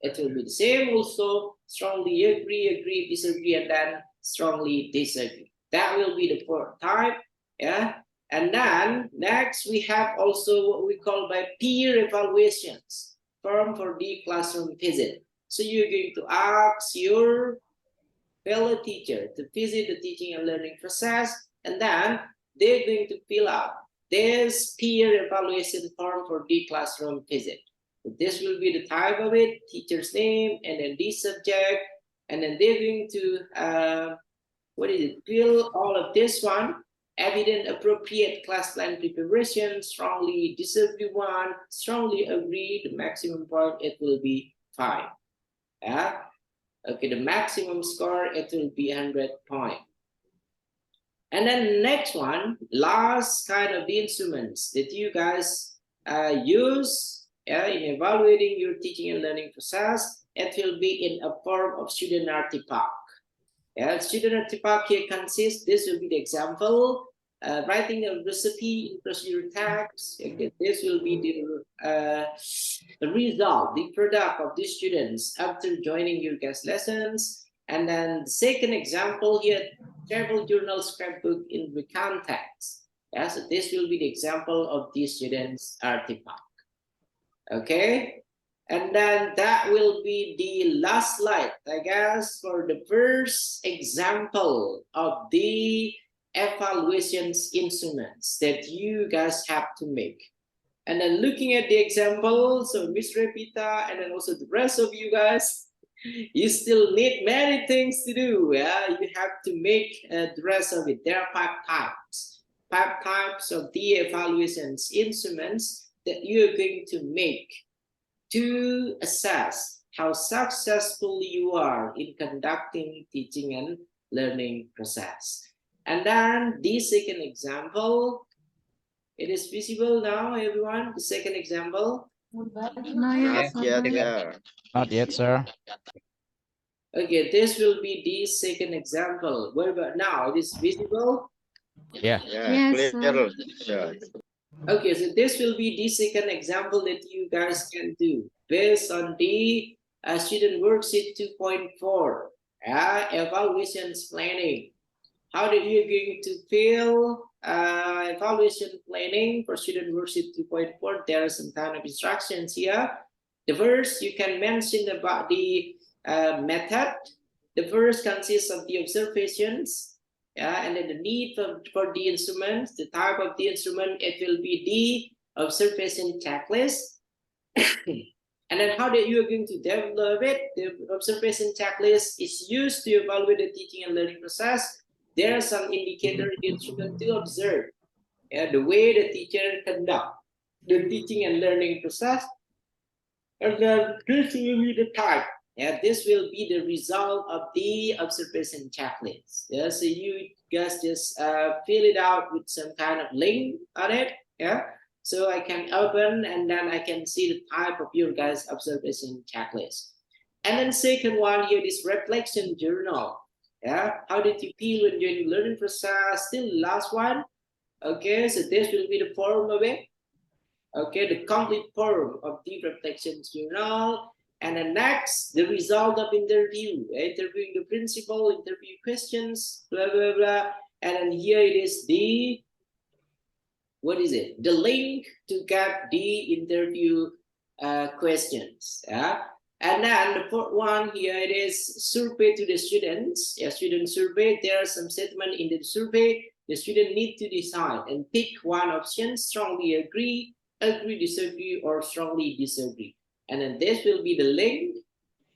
It will be the same also, strongly agree, disagree, and then strongly disagree. That will be the fourth type. Yeah. And then next we have also what we call by peer evaluations, form for the classroom visit. So you're going to ask your fellow teacher to visit the teaching and learning process, and then they're going to fill out this peer evaluation form for the classroom visit. This will be the type of it, teacher's name, and then this subject, and then they're going to fill all of this one, evident appropriate class plan preparation, strongly disagree one, strongly agree, the maximum point it will be 5. Yeah. Okay, the maximum score it will be 100 point. And then next one, last kind of the instruments that you guys use in evaluating your teaching and learning process, it will be in a form of student artifact. Yeah, student artifact here consists, this will be the example, writing a recipe in procedure tags. Okay, this will be the result, the product of these students after joining your guest lessons. And then the second example here, travel journal scrapbook in the context. Yeah, so this will be the example of the students' artifact. Okay, and then that will be the last slide, I guess, for the first example of the evaluations instruments that you guys have to make. And then looking at the example, so Miss Repita and then also the rest of you guys, you still need many things to do. Yeah, you have to make the rest of it. There are 5 types of the evaluations instruments that you're going to make to assess how successful you are in conducting teaching and learning process. And then the second example, it is visible now, everyone, the second example. Not yet, sir. Not yet, sir. Okay, this will be the second example. What about now? It is visible? Yeah. Yeah, Yes, clear, sir. Okay, so this will be the second example that you guys can do based on the student worksheet 2.4, evaluations planning. How are you going to fill evaluation planning for student worksheet 2.4? There are some kind of instructions here. The first, you can mention about the method. The first consists of the observations. Yeah, and then the need for the instrument, the type of the instrument, it will be the observation checklist. And then how that you are going to develop it, the observation checklist is used to evaluate the teaching and learning process. There are some indicator instrument to observe the way the teacher conduct the teaching and learning process. And then this will be the type. Yeah, this will be the result of the observation checklist. Yeah, so you guys just fill it out with some kind of link on it. Yeah, so I can open and then I can see the type of your guys' observation checklist. And then second one here is reflection journal. Yeah, how did you feel when you're in learning process? Still the last one. Okay, so this will be the form of it. Okay, the complete form of the reflection journal. And then next, the result of interview, interviewing the principal, interview questions, blah, blah, blah. And then here it is the, what is it? The link to get the interview questions. Yeah. And then the fourth one here, it is survey to the students. Yeah, student survey. There are some statement in the survey. The student need to decide and pick one option, strongly agree, disagree, or strongly disagree. And then this will be the link.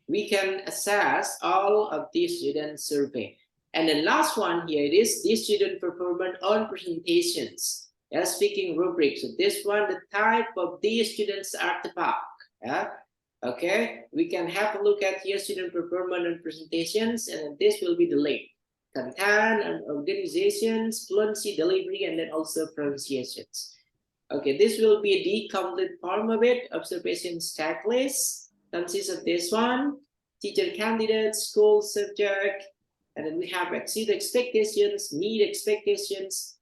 We can assess all of these student survey. And the last one here, it is the student performance on presentations. Yeah, speaking rubric. So this one, the type of the students artifact. Yeah. Okay, we can have a look at here student performance and presentations, and this will be the link. Content and organizations, fluency, delivery, and then also pronunciations. Okay, this will be the complete form of it. Observations checklist consists of this one, teacher candidates, school subject, and then we have exceed expectations, meet expectations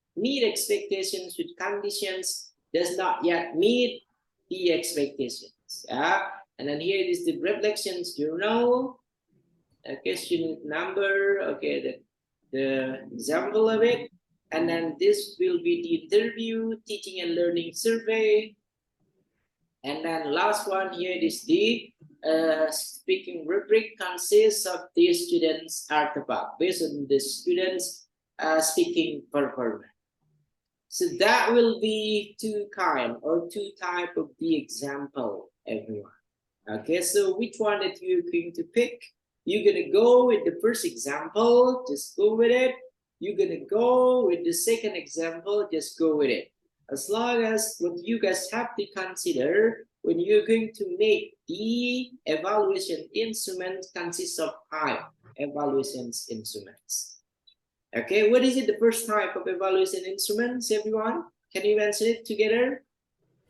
with conditions, does not yet meet the expectations. Yeah, and then here is the reflections journal. Okay, student number. Okay, the example of it. And then this will be the interview, teaching and learning survey. And then last one here is the speaking rubric consists of the students' artifact based on the students' speaking performance. So that will be two type of the example, everyone. Okay, so which one that you're going to pick? You're gonna go with the first example, just go with it. You're gonna go with the second example, just go with it. As long as what you guys have to consider when you're going to make the evaluation instrument consists of 5 evaluations instruments. Okay, what is it, the first type of evaluation instruments, everyone? Can you answer it together?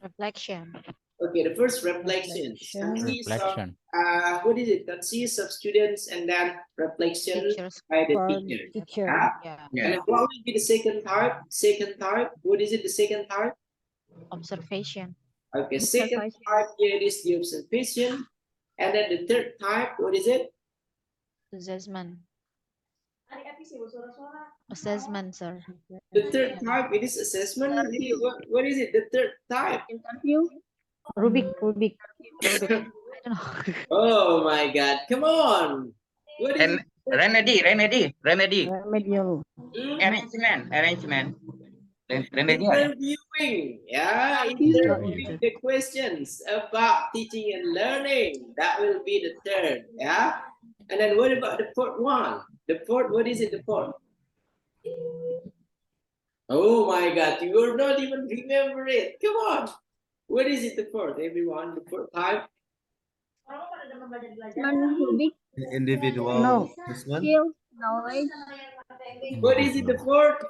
Reflection. Okay, the first reflection consists of, Reflection. what is it? Consists of students and then reflection Teachers. by the For teacher. teacher. Yeah? Yeah. And then what will be the second type? Second type, what is it, the second type? Observation. Okay, second Observation. type here is the observation. And then the third type, what is it? Assessment. Assessment, sir. The third type, it is assessment. What is it, the third type? Interview. Rubik. Rubik. Rubik. I don't know. Oh my God, come on. What is it? Remedy. Remedial. Arrangement. Remedial. Interviewing, yeah, interviewing the questions about teaching and learning. That will be the third, yeah. And then what about the fourth one? The fourth, what is it, the fourth? Oh my God, you will not even remember it. Come on. What is it, the fourth, everyone? The fourth type? Rubik. Individual No. assessment. Skill. Knowledge. What is it, the fourth?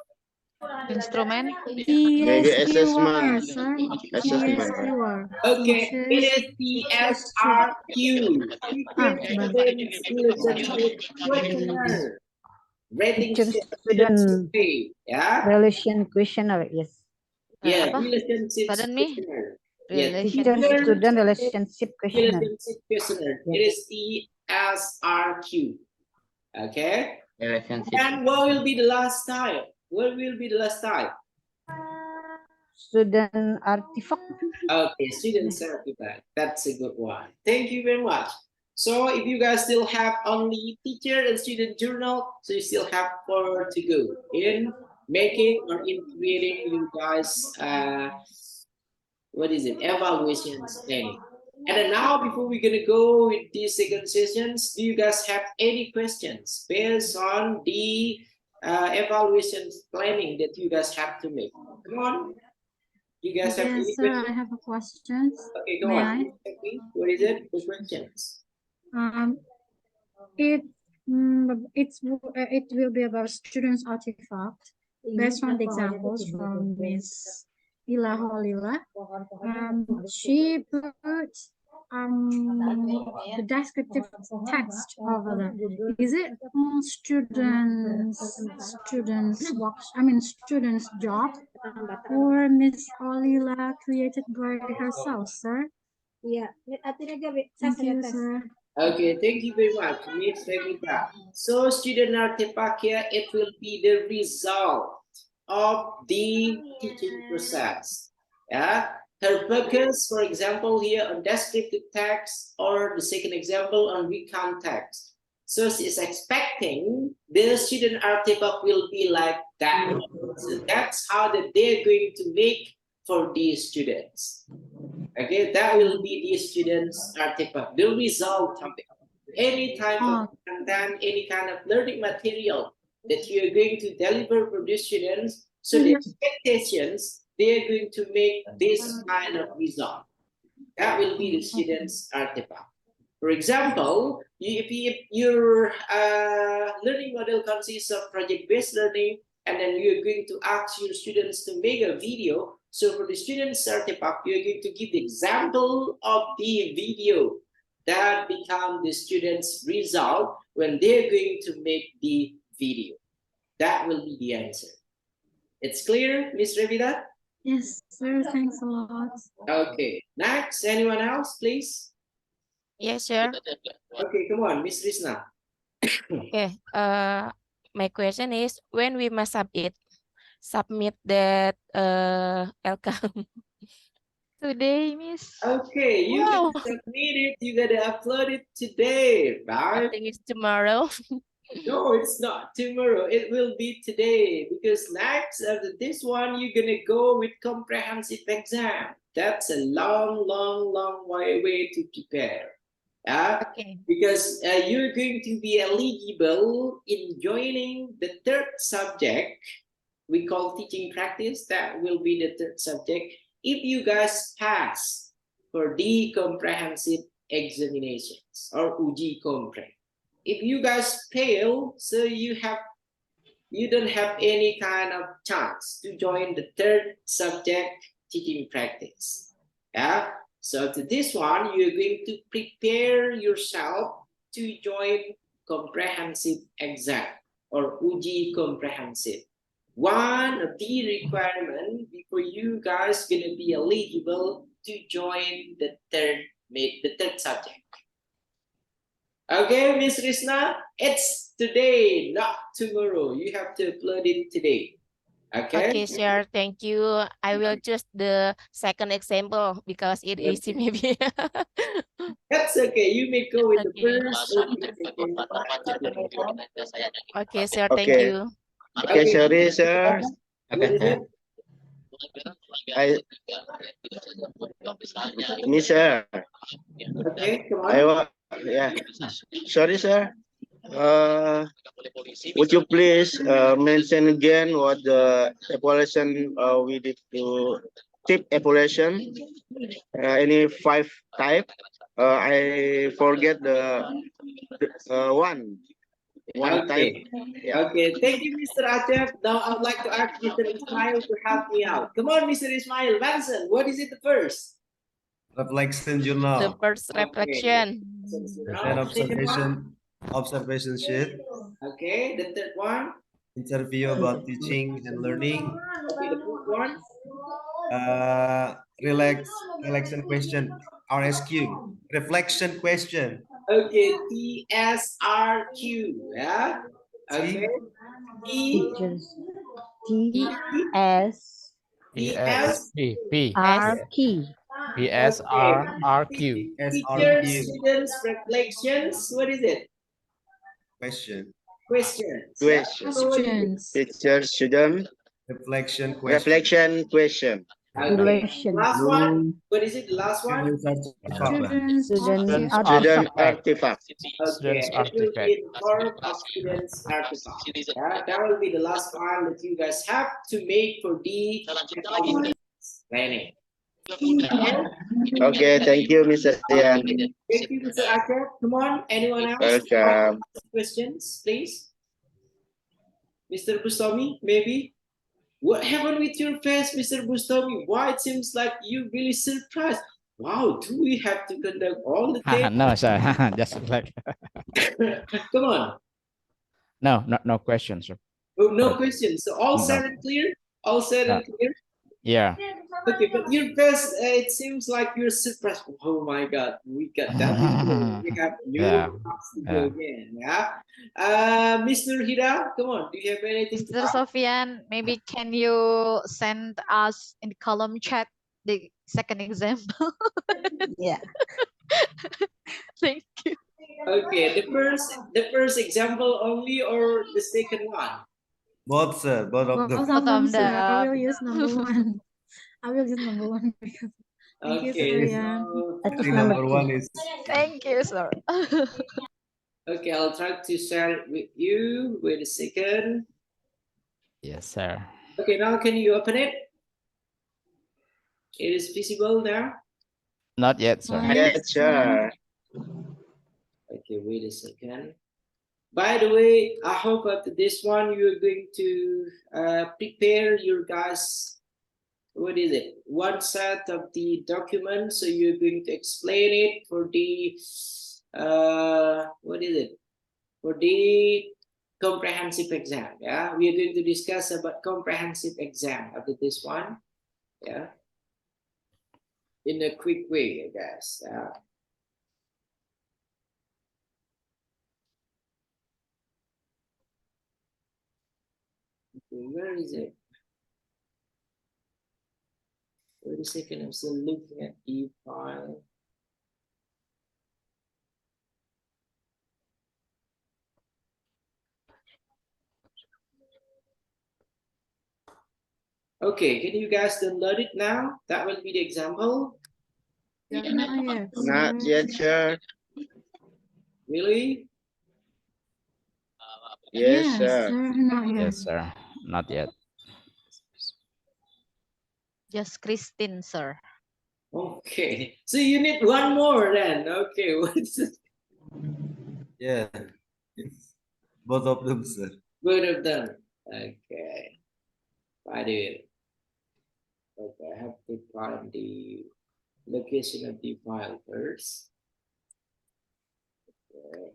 Instrument. assessment. ESQR, sir. Assessment. ESQR. Okay, it Teachers. is TSRQ. Teacher Student Questionnaire. Rating Teacher student student survey, yeah? relation questionnaire. Yes. Yeah, Apa? relationship Pardon me? questionnaire. Yeah, Teacher Relationship. student relationship questionnaire. relationship questionnaire. It is TSRQ. Okay. Relationship. And what will be the last type? What will be the last type? Student artifact. Okay, student certificate. That's a good one. Thank you very much. So if you guys still have only teacher and student journal, so you still have 4 to go in making or in creating you guys what is it, evaluations planning. And then now before we're gonna go with the second sessions, do you guys have any questions based on the evaluations planning that you guys have to make? Come on. You guys have any Yes, sir. I questions? have a question. Okay, go May on. I? What is it? The questions. It it will be about students' artifact based on the examples from Miss Ila Holila. She put the descriptive text over there. Is it students' job, or Miss Olila created by herself, sir? Yeah. Thank you, sir. Okay, thank you very much, Miss Revita. So student artifact here, it will be the result of the teaching process. Yeah, her focus, for example, here on descriptive text, or the second example on recount text. So she is expecting the student artifact will be like that. So that's how that they're going to make for these students. Okay, that will be the students' artifact, the result of it. Any type of content, any kind of learning material that you're going to deliver for the students, so the expectations, they're going to make this kind of result. That will be the students' artifact. For example, if your learning model consists of project-based learning, and then you're going to ask your students to make a video. So for the students' artifact, you're going to give the example of the video that become the students' result when they're going to make the video. That will be the answer. It's clear, Miss Revita? Yes, sir. Thanks a lot. Okay. Next, anyone else, please? Yes, sir. Okay, come on, Miss Risna. Okay. My question is when we must submit that LCAM. Today, Miss. Okay, you Wow. gotta submit it. You gotta upload it today, I right? think it's tomorrow. No, it's not tomorrow. It will be today because next after this one, you're gonna go with comprehensive exam. That's a long way to prepare. Yeah, Okay. because you're going to be eligible in joining the third subject we call teaching practice. That will be the third subject if you guys pass for the comprehensive examinations or uji kompre. If you guys fail, so you don't have any kind of chance to join the third subject teaching practice. Yeah. So to this one, you're going to prepare yourself to join comprehensive exam or uji comprehensive. One of the requirement before you guys gonna be eligible to join the third subject. Okay, Miss Risna, it's today, not tomorrow. You have to upload it today. Okay? Okay, sure. Thank you. I will choose the second example because it is Okay. maybe. That's okay. You may go with the Okay. first or the second. Okay, sir. Thank Okay. you. Okay, Okay. sorry, sir. What is it? I, me, sir. Okay, come I on. yeah. Sorry, sir. Uh, would you please mention again what the evaluation we did to tip evaluation? Any 5 type? I forget one type. Okay. Yeah. Okay. Thank you, Mr. Acep. Now I would like to ask Mr. Ismail to help me out. Come on, Mr. Ismail. Manson, what is it the first? Reflection The journal. first Okay. reflection. Then Now, second one. observation sheet. Okay. The third one. Interview about teaching and learning. Okay. The fourth one. Relaxation question. RSQ. Reflection question. Okay. TSRQ. Yeah. Okay. T. T. E S TS. P. R P. Okay. PSRRQ. Teachers, SRQ. students, reflections. What is it? Question. Questions. Yeah. Question. So what is it? Questions. Teacher, student, Reflection question. reflection question. Okay. Last one. Relation. What is it? The last one. Students artifact. Students Student Students Student artifact. artifact. artifact. Okay. Students It will artifact. be in the form of students artifact. Yeah, that will be the last file that you guys have to make for the planning. Okay. Okay, thank you, Mr. Rian. Thank you, Mr. Akar. Come on. Anyone else? Welcome. Questions, please. Mr. Bustami, maybe? What happened with your face, Mr. Bustami? Why it seems like you really surprised? Wow, do we have to conduct all the things? No, sir. Just like Come on. no questions, sir. Oh, no questions. So all No. set and clear? All set and clear? Yeah. Okay, but your face, it seems like you're surprised. Oh my God, we got that before. We have new Yeah. class to go Yeah. again. Yeah. Mr. Hira, come on. Do you have anything to Mr. add? Sofian, maybe can you send us in the column chat the second example? Yeah. Thank you. Okay, the first example only or the second one? Both, sir. Both of Both them. of them, Bottom sir. I will up. use number one. I will use number one because thank you, Sir Okay, Rian. so I I choose think number number two. one is Thank you, sir. okay, I'll try to share it with you. Wait a second. Yes, sir. Okay, now can you open it? It is visible now. Not yet, sir. Yes, sir. Okay, wait a second. By the way, I hope after this one you're going to prepare your guys. What is it? One set of the document. So you're going to explain it for the what is it? For the comprehensive exam. Yeah, we are going to discuss about comprehensive exam after this one. Yeah, in a quick way, I guess. Where is it? Where Wait a second, I'm still looking at the file. Okay, can you guys download it now? That will be the example. Not yet, Not sir. yet, sir. Really? Yes, Yes, sir. sir. Not yet. Yes, sir. Not yet. Just Christine, sir. Okay, so you need one more then. Okay, what's it? Yeah. Both of them, sir. Both of them. Okay. Find it. Okay, I have to find the location of the file first. Okay.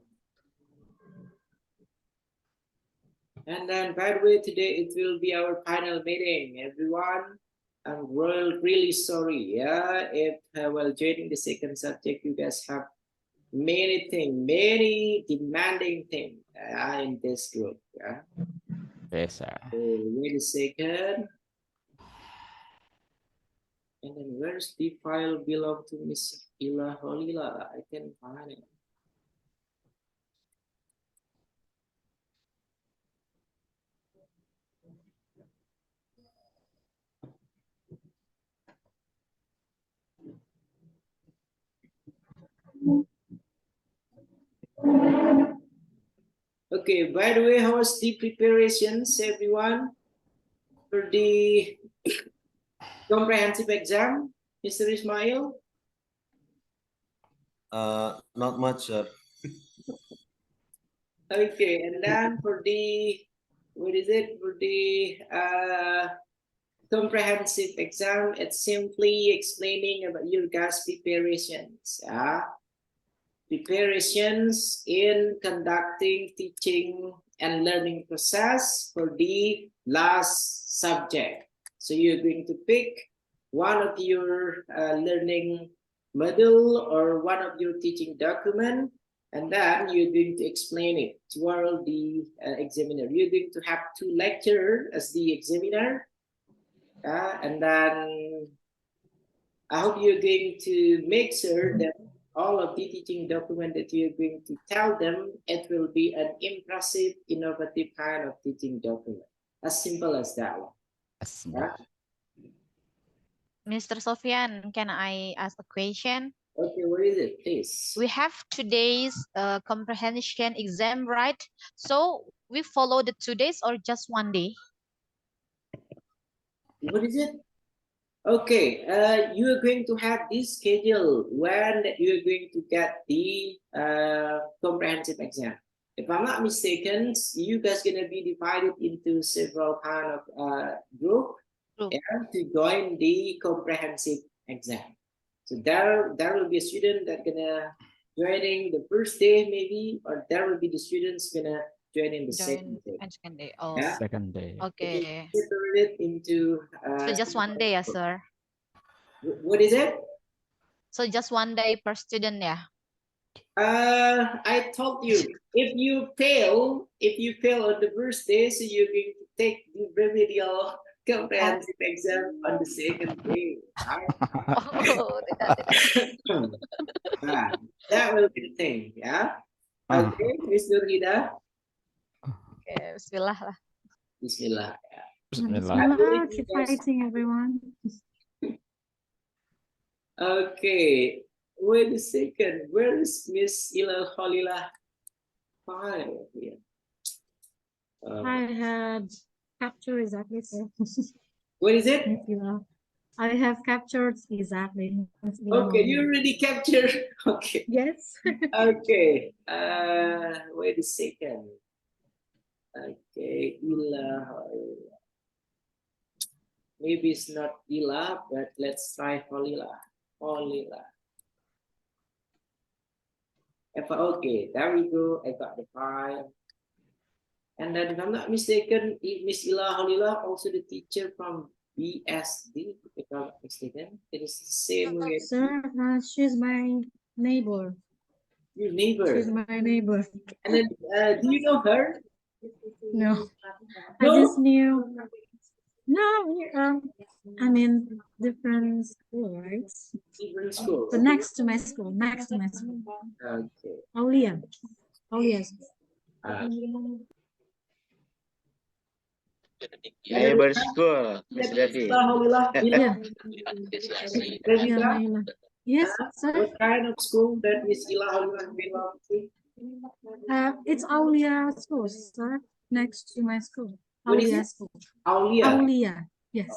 And then, by the way, today it will be our final meeting, everyone. I'm really sorry, yeah, if while joining the second subject, you guys have many demanding things in this group, yeah. Yes, sir. So wait a second. And then where's the file belong to Miss Ila Holila? I can find it. Okay, by the way, how was the preparations, everyone, for the comprehensive exam, Mr. Ismail? Not much, sir. Okay, and then for the, what is it, for the comprehensive exam, it's simply explaining about your guys' preparations. Preparations in conducting teaching and learning process for the last subject. So you're going to pick one of your learning module or one of your teaching document, and then you're going to explain it to the examiner. You're going to have 2 lecturers as the examiner, and then I hope you're going to make sure that all of the teaching document that you're going to tell them, it will be an impressive, innovative kind of teaching document. As simple as that one. Yes. Yeah? Mr. Sofyan, can I ask a question? Okay, what is it, please? We have today's comprehension exam, right? So we follow the 2 days or just 1 day? What is it? Okay, you are going to have this schedule when you're going to get the comprehensive exam. If I'm not mistaken, you guys gonna be divided into several kind of group to join the comprehensive exam. So there will be a student that gonna joining the first day maybe, or there will be the students gonna join in the second day. Second day. Oh, Yeah? Second day. okay. Separated into So just 1 day, yeah, sir. what is it? So just 1 day per student, yeah. I told you if you fail on the first day, so you're going to take the remedial comprehensive exam on the second day. Right? Oh, That will be the thing, yeah. Okay, Miss Nurhida. okay, bismillah lah. Bismillah. Yeah. Bismillah. Keep fighting, everyone. Okay, wait a second. Where is Miss Ilal Khalila? Fine. Yeah. I had captured exactly, sir. What is it? I have captured exactly. Okay, you already captured. Okay. Yes. Okay. Wait a second. Okay, Ila. Maybe it's not Ila, but let's try Holila. Holila. Okay, there we go. I got the file. And then, if I'm not mistaken, Miss Ila Holila, also the teacher from BSD, if I'm not mistaken. It is the same way. Sir, she's my neighbor. Your neighbor. She's my neighbor. And then, do you know her? No. No? I just knew. No, I mean, different school, right? Different school. So next to my school, next to my school. Okay. Aulia. Aulia. Neighbor school, Miss Devi. Yeah. Revita, Yeah, yes, sir. what kind of school that Miss Ilahulah belong to? It's Aulia school, sir. Next to my school. What is Aulia it? school. Aulia. Aulia. Yes.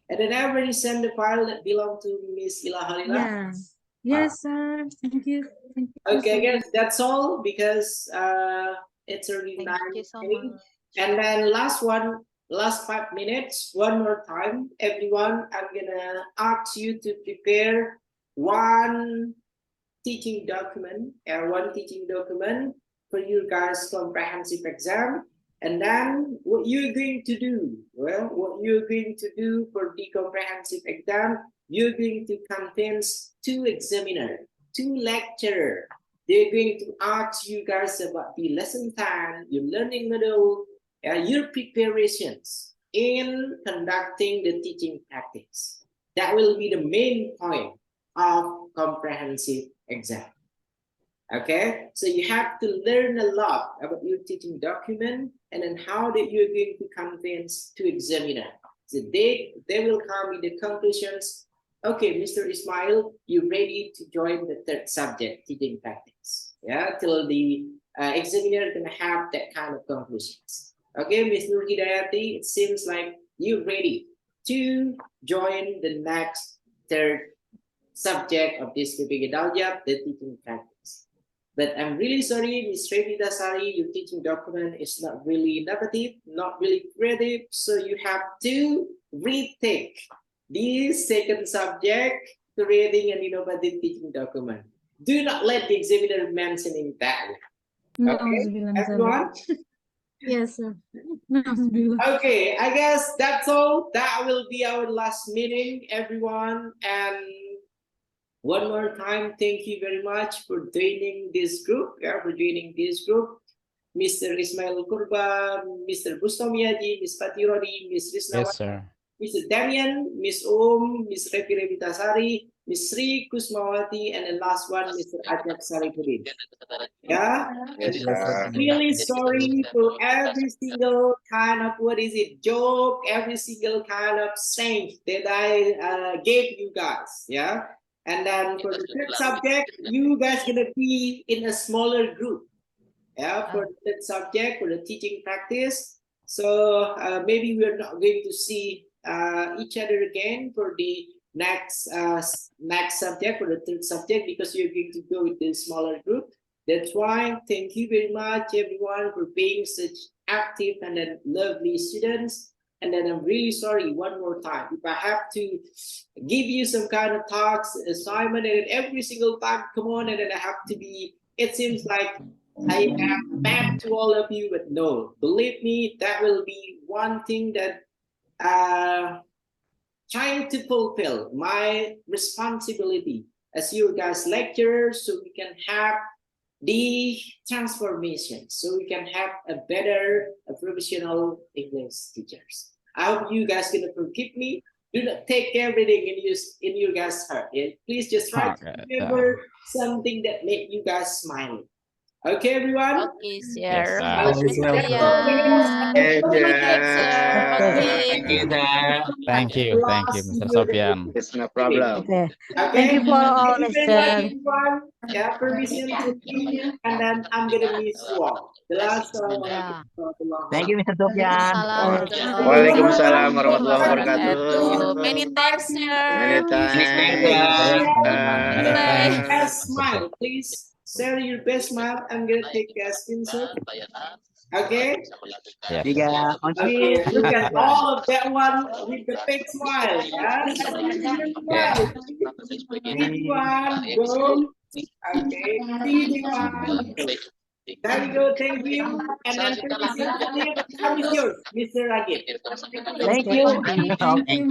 And then I already sent the file that belong to Miss Ilahulah. Yeah. Yes, sir. Thank you. Thank you. Okay, I sir. guess that's all because it's already Thank 9. you so much. And then last 5 minutes, one more time, everyone, I'm gonna ask you to prepare one teaching document for your guys' comprehensive exam. And then what you're going to do? Well, what you're going to do for the comprehensive exam, you're going to convince 2 examiners, 2 lecturers. They're going to ask you guys about the lesson plan, your learning model, your preparations in conducting the teaching practice. That will be the main point of comprehensive exam. Okay, so you have to learn a lot about your teaching document and then how that you're going to convince 2 examiners. So they will come with the conclusions. Okay, Mr. Ismail, you ready to join the 3rd subject, teaching practice. Yeah, till the examiner can have that kind of conclusions. Okay, Ms. Nur Hidayati, it seems like you're ready to join the next 3rd subject of this PPG Daljab, the teaching practice. But I'm really sorry, Ms. Revita Sari, your teaching document is not really innovative, not really creative, so you have to retake the 2nd subject, creating an innovative teaching document. Do not let the examiner mentioning that. Okay, everyone? Yes, sir. Okay, I guess that's all. That will be our last meeting, everyone. And one more time, thank you very much for joining this group. Mr. Ismail Kurba, Mr. Bustomiyaji, Ms. Patirodi, Ms. Risnawa, Yes, sir. Mr. Damian, Ms. Ms. Revi Revitasari, Ms. Sri Kusmawati, and the last one, Mr. Ajak Saripudin. Yeah? Yes, Really sorry for every single kind of, joke, every single kind of saying that I gave you guys. Yeah? And then for the 3rd subject, you guys gonna be in a smaller group. Yeah, for the 3rd subject, for the teaching practice. So maybe we're not going to see each other again for the next subject, for the 3rd subject, because you're going to go with the smaller group. That's why thank you very much, everyone, for being such active and then lovely students. And then I'm really sorry one more time if I have to give you some kind of talks, assignment, and then every single time come on, and then I have to be. It seems like I am bad to all of you, but no, believe me, that will be one thing that trying to fulfill my responsibility as you guys lecturers, so we can have the transformation, so we can have a better, professional English teachers. I hope you guys gonna forgive me. Do not take everything in your guys' heart. Yeah? Please just try to remember something that made you guys smile. Okay, everyone? Okay, Yes, sir. sir. Mr. That's Yan. all, guys. Yes, Thanks, sir. Okay. Thank you, sir. Thank you, Mr. Sofian. it's no problem. Okay. Thank you for all, Thank you very much, Mr. everyone. Yeah, permission to leave, and then I'm gonna miss you all. The last Yeah. Thank you, Mr. Sofyan. Waalaikumsalam. Waalaikumsalam warahmatullahi Wabarakatuh. Many wabarakatuh. thanks, sir. Many Thanks, thanks. sir. Many thanks. Best smile, please. Share your best smile. I'm gonna take a screenshot. Okay. Yes, Tiga, sir. on Okay. three. Look at all of that one with the fake smile. Yeah. Smile. 3, 2, 1, go. Okay. 3, 2, 1, go. There we go. Thank you. And then permission to leave. How is yours, Mr. Ragib? Thank you. Thank you. Thank